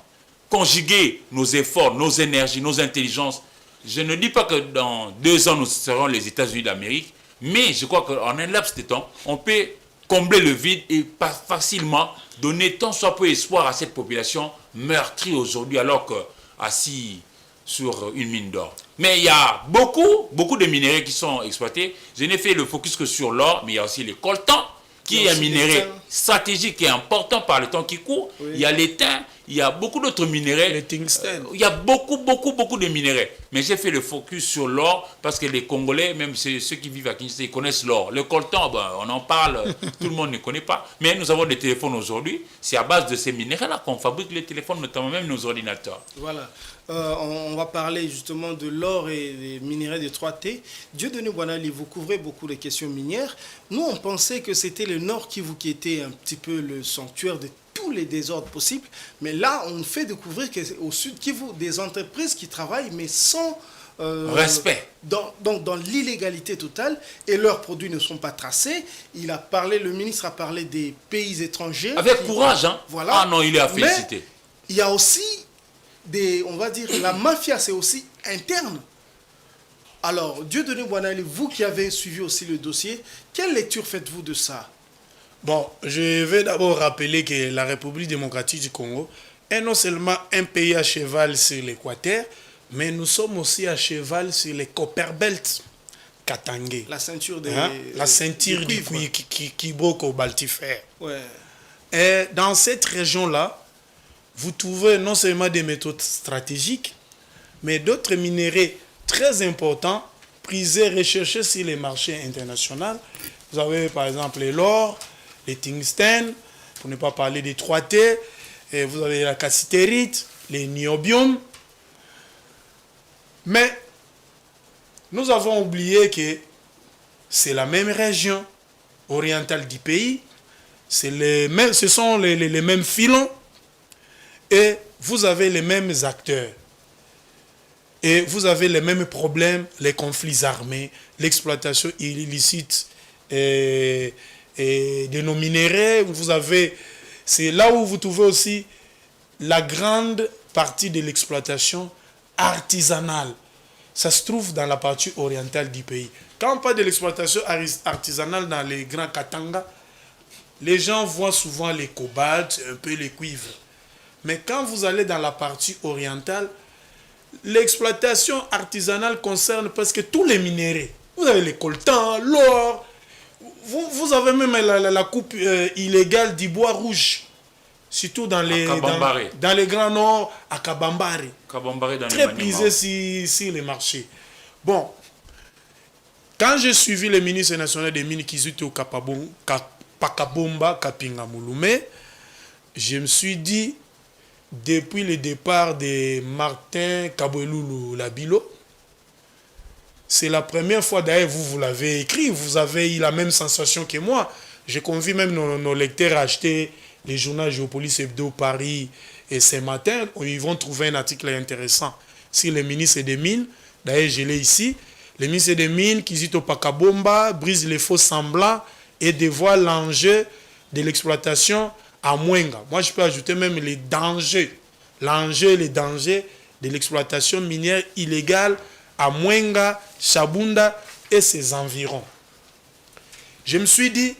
conjuguer nos efforts, nos énergies, nos intelligences, je ne dis pas que dans 2 ans nous serons les États-Unis d'Amérique, mais je crois qu'en un laps de temps, on peut combler le vide et facilement donner tant soit peu espoir à cette population meurtrie aujourd'hui alors qu'assis sur une mine d'or. Mais il y a beaucoup de minéraux qui sont exploités. Je n'ai fait le focus que sur l'or, mais il y a aussi le coltan, qui est un minerai stratégique et important par le temps qui court. Oui. Il y a l'étain, il y a beaucoup d'autres minéraux.
Le tungstène.
Il y a beaucoup de minéraux. Mais j'ai fait le focus sur l'or parce que les Congolais, même ceux qui vivent à Kinshasa, ils connaissent l'or. Le coltan, on en parle, tout le monde ne connaît pas. Mais nous avons des téléphones aujourd'hui. C'est à base de ces minéraux-là qu'on fabrique les téléphones, notamment même nos ordinateurs.
Voilà. On va parler justement de l'or et des minéraux de 3T. Dieudonné Bouanali, vous couvrez beaucoup de questions minières. Nous, on pensait que c'était le Nord Kivu qui était un petit peu le sanctuaire de tous les désordres possibles. Mais là, on fait découvrir qu'au Sud Kivu, des entreprises qui travaillent, mais sans
respect.
Dans l'illégalité totale, et leurs produits ne sont pas tracés. Le ministre a parlé des pays étrangers.
Avec courage, hein.
Voilà.
Ah non, il est à féliciter.
Mais il y a aussi on va dire, la mafia, c'est aussi interne. Alors, Dieudonné Bouanaili, vous qui avez suivi aussi le dossier, quelle lecture faites-vous de ça?
Bon, je vais d'abord rappeler que la République démocratique du Congo est non seulement un pays à cheval sur l'Équateur, mais nous sommes aussi à cheval sur les Copperbelt Katangé.
La ceinture
la ceinture du Kiboko Baltifère.
Ouais.
Et dans cette région-là, vous trouvez non seulement des méthodes stratégiques, mais d'autres minéraux très importants, prisés, recherchés sur les marchés internationaux. Vous avez par exemple l'or, les tungstènes, pour ne pas parler des 3T, et vous avez la cassitérite, les niobium. Mais nous avons oublié que c'est la même région orientale du pays, ce sont les mêmes filons, et vous avez les mêmes acteurs. Et vous avez les mêmes problèmes, les conflits armés, l'exploitation illicite et de nos minéraux. C'est là où vous trouvez aussi la grande partie de l'exploitation artisanale. Ça se trouve dans la partie orientale du pays. Quand on parle de l'exploitation artisanale dans les grands Katanga, les gens voient souvent les cobaltes, un peu les cuivres. Mais quand vous allez dans la partie orientale, l'exploitation artisanale concerne presque tous les minéraux. Vous avez les coltans, l'or, vous avez même la coupe illégale du bois rouge, surtout dans les grands nord, à Kabambare. Très prisé sur les marchés. Bon, quand j'ai suivi le ministre national des Mines Kizito Pakabomba Kapinga Mouloumé, je me suis dit, depuis le départ de Martin Kabweloulou Labilo, c'est la première fois, d'ailleurs vous l'avez écrit, vous avez eu la même sensation que moi. Je convie même nos lecteurs à acheter les journaux Géopolis Hebdo Paris et ce matin, où ils vont trouver un article intéressant sur le ministre des Mines. D'ailleurs, je l'ai ici. Le ministre des Mines, Kizito Pakabomba, brise les faux semblants et dévoile l'enjeu de l'exploitation à Mwenga. Moi, je peux ajouter même les dangers. L'enjeu et les dangers de l'exploitation minière illégale à Mwenga, Chabunda et ses environs. Je me suis dit,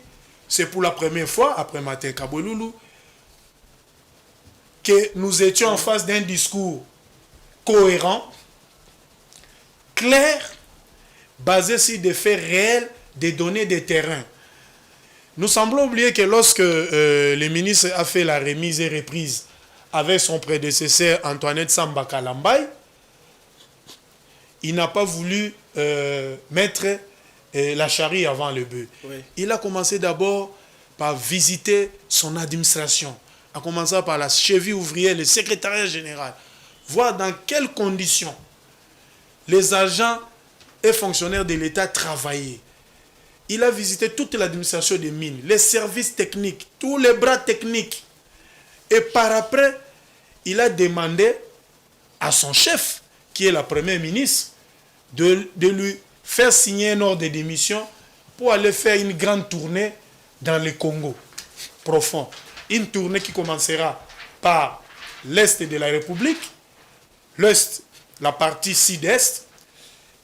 c'est pour la première fois, après Martin Kabweloulou, que nous étions en face d'un discours cohérent, clair, basé sur des faits réels, des données de terrain. Nous semblons oublier que lorsque le ministre a fait la remise et reprise avec son prédécesseur Antoinette Samba Kalambay, il n'a pas voulu mettre la charrue avant le bœuf. Oui. Il a commencé d'abord par visiter son administration, à commencer par la cheville ouvrière, le secrétariat général, voir dans quelles conditions les agents et fonctionnaires de l'État travaillaient. Il a visité toute l'administration des mines, les services techniques, tous les bras techniques. Et par après, il a demandé à son chef, qui est la première ministre, de lui faire signer un ordre de démission pour aller faire une grande tournée dans le Congo profond. Une tournée qui commencera par l'est de la République, l'est, la partie sud-est,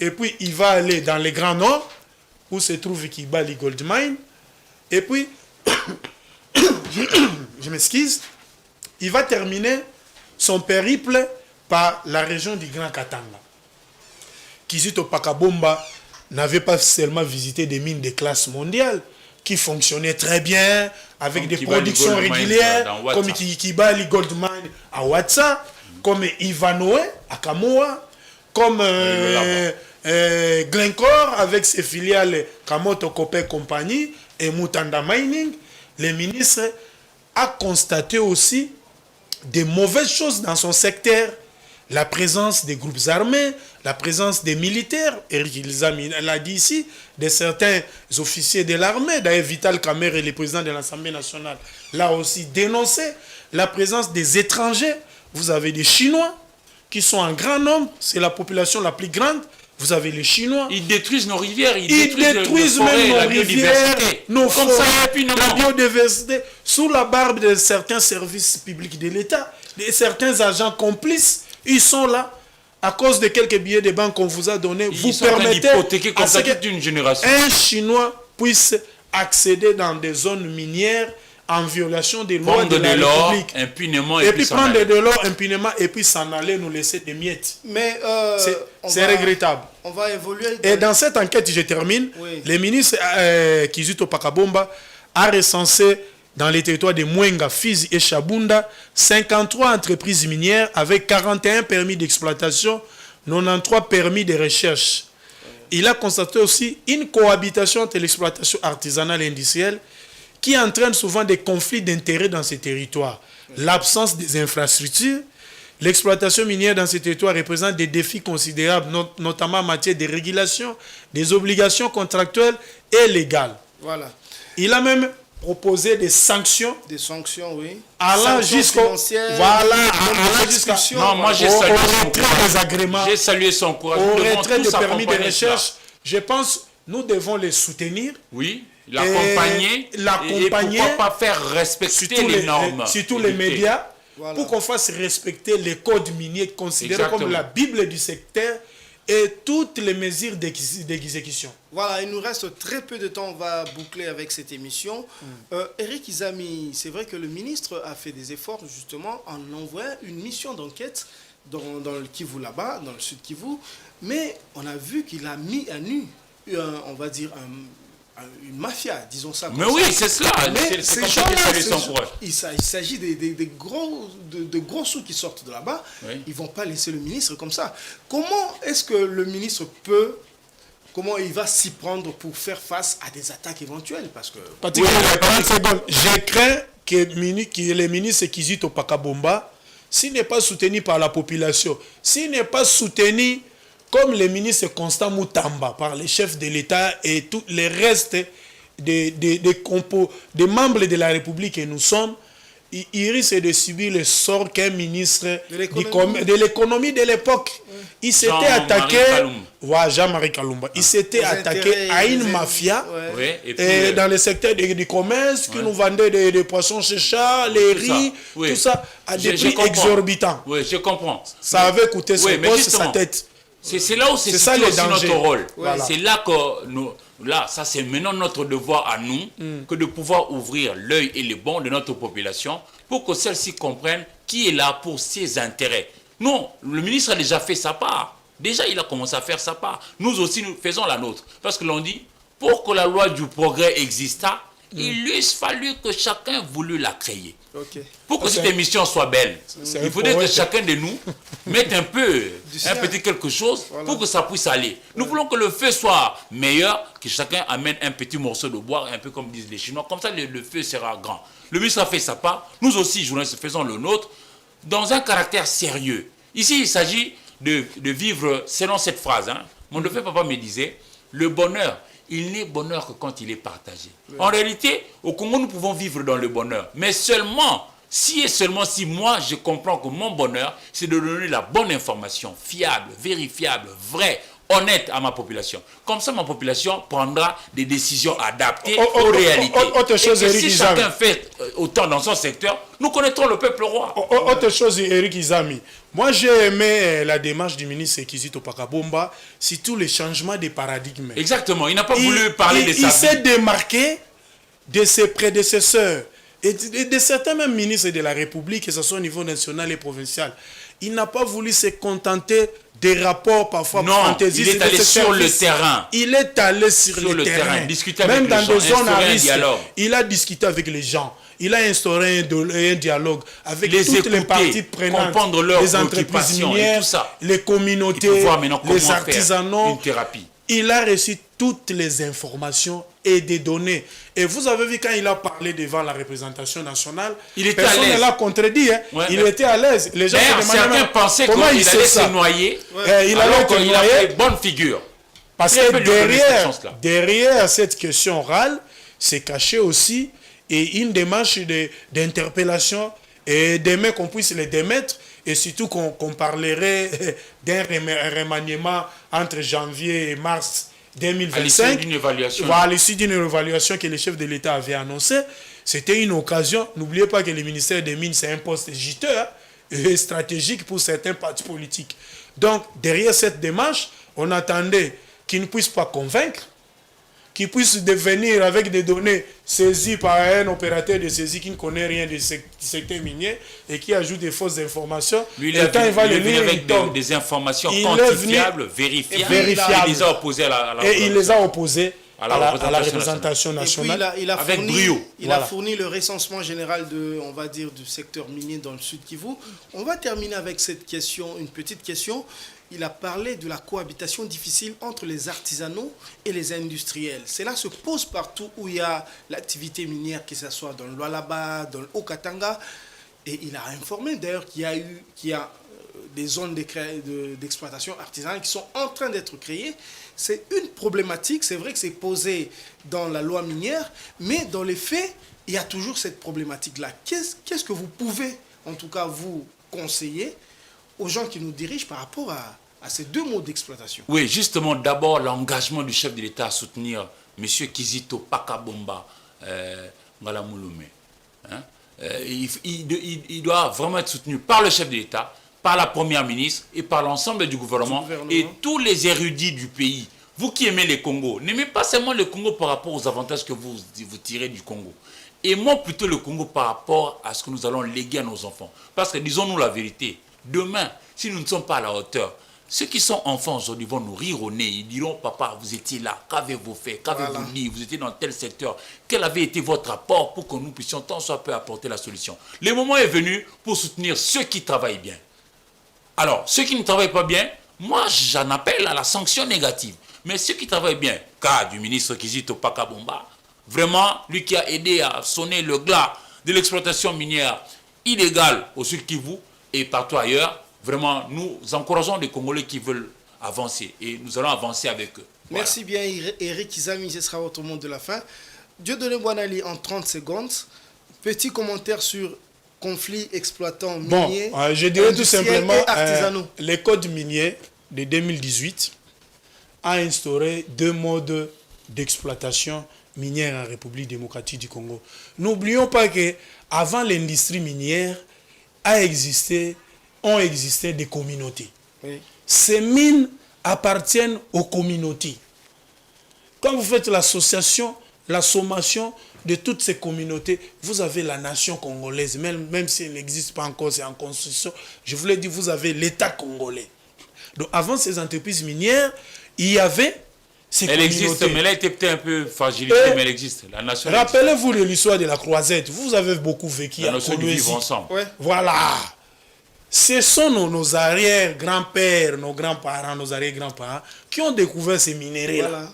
et puis il va aller dans le Grand Nord, où se trouve Kibali Gold Mine, et puis, je m'excuse, il va terminer son périple par la région du Grand Katanga. Kizito Pakabomba n'avait pas seulement visité des mines de classe mondiale, qui fonctionnaient très bien, avec comme des productions régulières, comme Kibali Gold Mine à Ouatsa, comme Ivanoé à Kamoa, comme Glencore avec ses filiales Kamoto Copper Company et Mutanda Mining. Le ministre a constaté aussi des mauvaises choses dans son secteur, la présence des groupes armés, la présence des militaires, Eric Ilzami l'a dit ici, de certains officiers de l'armée, d'ailleurs Vital Kamerhe, le président de l'Assemblée nationale, l'a aussi dénoncé, la présence des étrangers. Vous avez des Chinois qui sont en grand nombre, c'est la population la plus grande. Vous avez les Chinois.
Ils détruisent nos rivières,
ils détruisent même nos rivières, nos forêts, la biodiversité, sous la barbe de certains services publics de l'État, de certains agents complices. Ils sont là à cause de quelques billets de banque qu'on vous a donnés. Vous permettez
à ce qu'un
Chinois puisse accéder dans des zones minières en violation des lois de la République.
Impunément,
et puis prendre de l'or impunément et puis s'en aller nous laisser des miettes.
Mais
c'est regrettable.
On va évoluer.
Et dans cette enquête, je termine, le ministre Kizito Pakabomba a recensé dans les territoires de Mwenga, Fizi et Chabunda 53 entreprises minières avec 41 permis d'exploitation, 93 permis de recherche. Il a constaté aussi une cohabitation entre l'exploitation artisanale et industrielle qui entraîne souvent des conflits d'intérêts dans ces territoires. L'absence des infrastructures, l'exploitation minière dans ces territoires représente des défis considérables, notamment en matière de régulation, des obligations contractuelles et légales.
Voilà.
Il a même proposé des sanctions.
Des sanctions, oui.
Allant jusqu'au... Voilà, allant jusqu'à...
Non, moi j'ai salué son courage.
Au retrait de permis de recherche, je pense nous devons les soutenir.
Oui. L'accompagner et pourquoi pas faire respecter les normes.
Surtout les médias, pour qu'on fasse respecter les codes miniers considérés comme la Bible du secteur et toutes les mesures d'exécution.
Voilà, il nous reste très peu de temps, on va boucler avec cette émission. Eric Izami, c'est vrai que le ministre a fait des efforts justement en envoyant une mission d'enquête dans le Kivu là-bas, dans le sud Kivu, mais on a vu qu'il a mis à nu, on va dire, une mafia, disons ça.
Mais oui, c'est cela.
C'est comme ça il s'agit de gros sous qui sortent de là-bas. Oui. Ils ne vont pas laisser le ministre comme ça. Comment est-ce que le ministre comment il va s'y prendre pour faire face à des attaques éventuelles? Parce que...
Je crains que le ministre Kizito Pakabomba, s'il n'est pas soutenu par la population, s'il n'est pas soutenu comme le ministre Constant Moutamba, par les chefs de l'État et tous les restes des membres de la République que nous sommes, il risque de subir le sort qu'un ministre de l'économie de l'époque. Il s'était attaqué, Jean-Marie Kalumba, il s'était attaqué à une mafia dans le secteur du commerce qui nous vendait des poissons chéchas, les riz, tout ça, à des prix exorbitants.
Oui, je comprends.
Ça avait coûté son poste, sa tête.
C'est là où c'est ça notre rôle. Voilà. C'est là que nous, ça c'est maintenant notre devoir à nous que de pouvoir ouvrir l'œil et les bons de notre population pour que celle-ci comprenne qui est là pour ses intérêts. Non, le ministre a déjà fait sa part. Déjà, il a commencé à faire sa part. Nous aussi, nous faisons la nôtre. Parce que l'on dit, pour que la loi du progrès exista, il eût fallu que chacun voulût la créer. Pour que cette émission soit belle, il faudrait que chacun de nous mette un petit quelque chose pour que ça puisse aller. Nous voulons que le feu soit meilleur, que chacun amène un petit morceau de bois, un peu comme disent les Chinois. Comme ça, le feu sera grand. Le ministre a fait sa part. Nous aussi, journalistes, faisons le nôtre dans un caractère sérieux. Ici, il s'agit de vivre selon cette phrase. Mon défunt papa me disait, le bonheur, il n'est bonheur que quand il est partagé. Oui. En réalité, au Congo, nous pouvons vivre dans le bonheur. Mais seulement si moi, je comprends que mon bonheur, c'est de donner la bonne information, fiable, vérifiable, vraie, honnête à ma population. Comme ça, ma population prendra des décisions adaptées aux réalités. Et si chacun fait autant dans son secteur, nous connaîtrons le peuple roi.
Autre chose, Eric Izami. Moi, j'ai aimé la démarche du ministre Kizito Pakabomba sur tous les changements de paradigme.
Exactement. Il n'a pas voulu parler de ça.
Il s'est démarqué de ses prédécesseurs et de certains même ministres de la République, que ce soit au niveau national et provincial. Il n'a pas voulu se contenter des rapports parfois fantaisistes.
Il est allé sur le terrain.
Il est allé sur le terrain.
Discuter avec les gens.
Même dans des zones à risque, il a discuté avec les gens. Il a instauré un dialogue avec toutes les parties prenantes, les entreprises minières, les communautés, les artisanaux. il a reçu toutes les informations et des données. Et vous avez vu quand il a parlé devant la représentation nationale, personne ne l'a contredit. Hein. Ouais, il était à l'aise. Les gens se
demandaient certains pensaient qu'il allait se noyer.
Ouais. Il allait se noyer.
Fait bonne figure.
Parce que derrière cette question orale, c'est caché aussi et une démarche d'interpellation et d'aimer qu'on puisse les démettre et surtout qu'on parlerait d'un remaniement entre janvier et mars 2025. À l'issue d'une évaluation. Voilà, à l'issue d'une évaluation que le chef de l'État avait annoncée. C'était une occasion. N'oubliez pas que le ministère des Mines, c'est un poste juteux et stratégique pour certains partis politiques. Donc, derrière cette démarche, on attendait qu'ils ne puissent pas convaincre, qu'ils puissent devenir avec des données saisies par un opérateur de saisie qui ne connaît rien du secteur minier et qui ajoute des fausses informations.
Lui, il va le lire avec des informations quantifiables, vérifiables. Il les a opposées à la représentation nationale.
Et puis il a avec brio. Il a fourni le recensement général on va dire, du secteur minier dans le Sud Kivu. On va terminer avec cette question, une petite question. Il a parlé de la cohabitation difficile entre les artisanaux et les industriels. Cela se pose partout où il y a l'activité minière, que ce soit dans le Lualaba, dans le Haut-Katanga. Et il a informé d'ailleurs qu'il y a des zones d'exploitation artisanale qui sont en train d'être créées. C'est une problématique, c'est vrai que c'est posé dans la loi minière, mais dans les faits, il y a toujours cette problématique-là. Qu'est-ce que vous pouvez, en tout cas, vous conseiller aux gens qui nous dirigent par rapport à ces deux modes d'exploitation?
Oui, justement, d'abord, l'engagement du chef de l'État à soutenir M. Kizito Pakabomba Ngalamouloumé. Hein? Il doit vraiment être soutenu par le chef de l'État, par la première ministre et par l'ensemble du gouvernement et tous les érudits du pays. Vous qui aimez les Congo, n'aimez pas seulement le Congo par rapport aux avantages que vous tirez du Congo. Aimons plutôt le Congo par rapport à ce que nous allons léguer à nos enfants. Parce que, disons-nous la vérité, demain, si nous ne sommes pas à la hauteur, ceux qui sont enfants aujourd'hui vont nous rire au nez. Ils diront, papa, vous étiez là, qu'avez-vous fait, qu'avez-vous dit, vous étiez dans tel secteur. Quel avait été votre apport pour que nous puissions tant soit peu apporter la solution? Le moment est venu pour soutenir ceux qui travaillent bien. Alors, ceux qui ne travaillent pas bien, moi, j'en appelle à la sanction négative. Mais ceux qui travaillent bien, cas du ministre Kizito Pakabomba, vraiment, lui qui a aidé à sonner le glas de l'exploitation minière illégale au Sud Kivu et partout ailleurs, vraiment, nous encourageons les Congolais qui veulent avancer et nous allons avancer avec eux.
Voilà. Merci bien, Eric Izami, ce sera votre mot de la fin. Dieudonné Bouanali, en 30 secondes, petit commentaire sur conflit exploitant minier.
Bon, je dirais tout simplement, le code minier de 2018 a instauré deux modes d'exploitation minière en République démocratique du Congo. N'oublions pas que avant l'industrie minière ont existé des communautés. Oui. Ces mines appartiennent aux communautés. Quand vous faites l'association, la sommation de toutes ces communautés, vous avez la nation congolaise, même si elle n'existe pas encore, c'est en constitution. Je voulais dire, vous avez l'État congolais. Donc avant ces entreprises minières, il y avait ces communautés. Elle existe,
mais elle a été peut-être un peu fragilité, mais elle existe. La nation.
Rappelez-vous de l'histoire de la croisette. Vous avez beaucoup vécu
à Colombie. Vivre ensemble.
Ouais. Voilà. Ce sont nos arrière-grands-pères, nos grands-parents, nos arrière-grands-parents qui ont découvert ces minéraux-là. Voilà.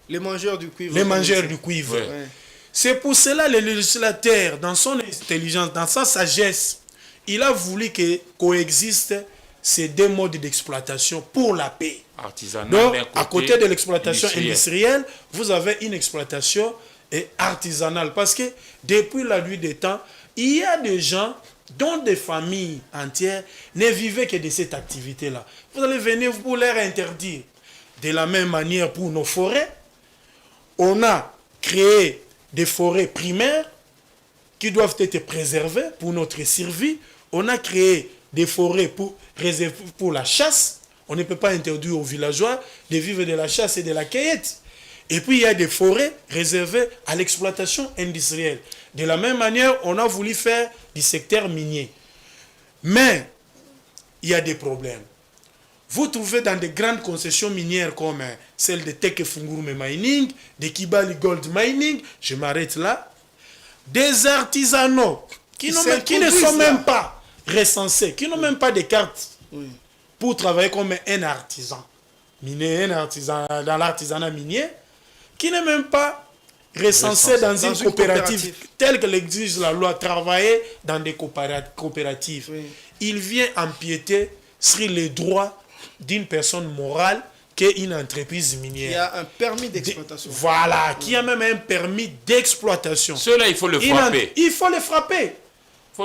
Les mangeurs du cuivre.
Les mangeurs du cuivre. Ouais. Ouais. C'est pour cela que le législateur, dans son intelligence, dans sa sagesse, il a voulu que coexistent ces deux modes d'exploitation pour la paix.
Artisanale.
Donc, à côté de l'exploitation industrielle, vous avez une exploitation artisanale. Parce que depuis la nuit des temps, il y a des gens dont des familles entières ne vivaient que de cette activité-là. Vous allez venir pour leur interdire. De la même manière pour nos forêts, on a créé des forêts primaires qui doivent être préservées pour notre survie. On a créé des forêts réservées pour la chasse. On ne peut pas interdire aux villageois de vivre de la chasse et de la cueillette. Et puis il y a des forêts réservées à l'exploitation industrielle. De la même manière, on a voulu faire du secteur minier. Mais il y a des problèmes. Vous trouvez dans des grandes concessions minières comme celle de Teke Fungurume Mining, de Kibali Gold Mining, je m'arrête là, des artisanaux qui ne sont même pas recensés, qui n'ont même pas de carte pour travailler comme un artisan. minier, dans l'artisanat minier, qui n'est même pas recensé dans une coopérative telle que l'exige la loi, travailler dans des coopératives.
Oui.
Il vient empiéter sur les droits d'une personne morale qui est une entreprise minière.
Il y a un permis d'exploitation.
Voilà, qui a même un permis d'exploitation.
Ceux-là, il faut le frapper.
Il faut le frapper.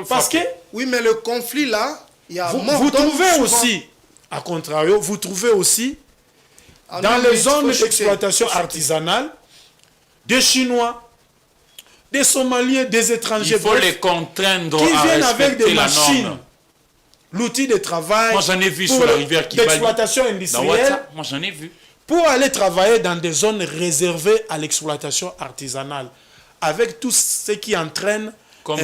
Parce que
oui, mais le conflit là, il y a
vous trouvez aussi, à contrario, vous trouvez aussi dans les zones d'exploitation artisanale des Chinois, des Somaliens, des étrangers.
Il faut les contraindre
qui
à
viennent avec
respecter
des
la
machines.
norme.
L'outil de travail.
Moi, j'en ai vu sur la rivière Kibali.
D'exploitation
Dans
industrielle.
WhatsApp, moi, j'en ai vu.
Pour aller travailler dans des zones réservées à l'exploitation artisanale, avec tout ce qui entraîne
comme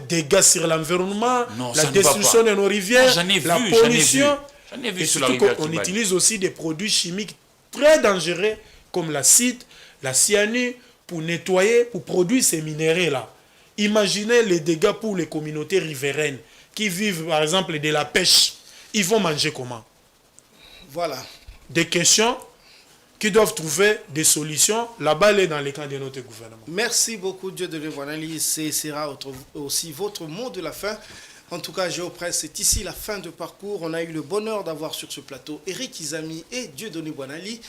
dégâts sur l'environnement,
Non,
la
ça ne
destruction
va pas.
de nos rivières,
Moi,
la pollution.
J'en ai vu
Et
sur la
surtout
rivière
qu'on
Kibali.
utilise aussi des produits chimiques très dangereux comme l'acide, la cyanure, pour nettoyer, pour produire ces minéraux-là. Imaginez les dégâts pour les communautés riveraines qui vivent par exemple de la pêche. Ils vont manger comment?
Voilà.
Des questions qui doivent trouver des solutions. La balle est dans les camps de notre gouvernement.
Merci beaucoup, Dieudonné Boinali. Ce sera aussi votre mot de la fin. En tout cas, Géopresse, c'est ici la fin de parcours. On a eu le bonheur d'avoir sur ce plateau Eric Izami et Dieudonné Boinali,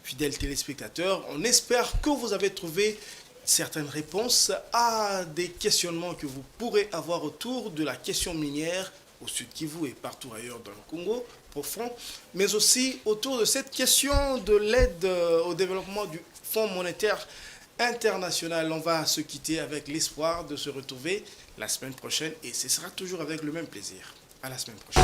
fidèles téléspectateurs. On espère que vous avez trouvé certaines réponses à des questionnements que vous pourrez avoir autour de la question minière au Sud Kivu et partout ailleurs dans le Congo profond, mais aussi autour de cette question de l'aide au développement du Fonds monétaire international. On va se quitter avec l'espoir de se retrouver la semaine prochaine et ce sera toujours avec le même plaisir. À la semaine prochaine.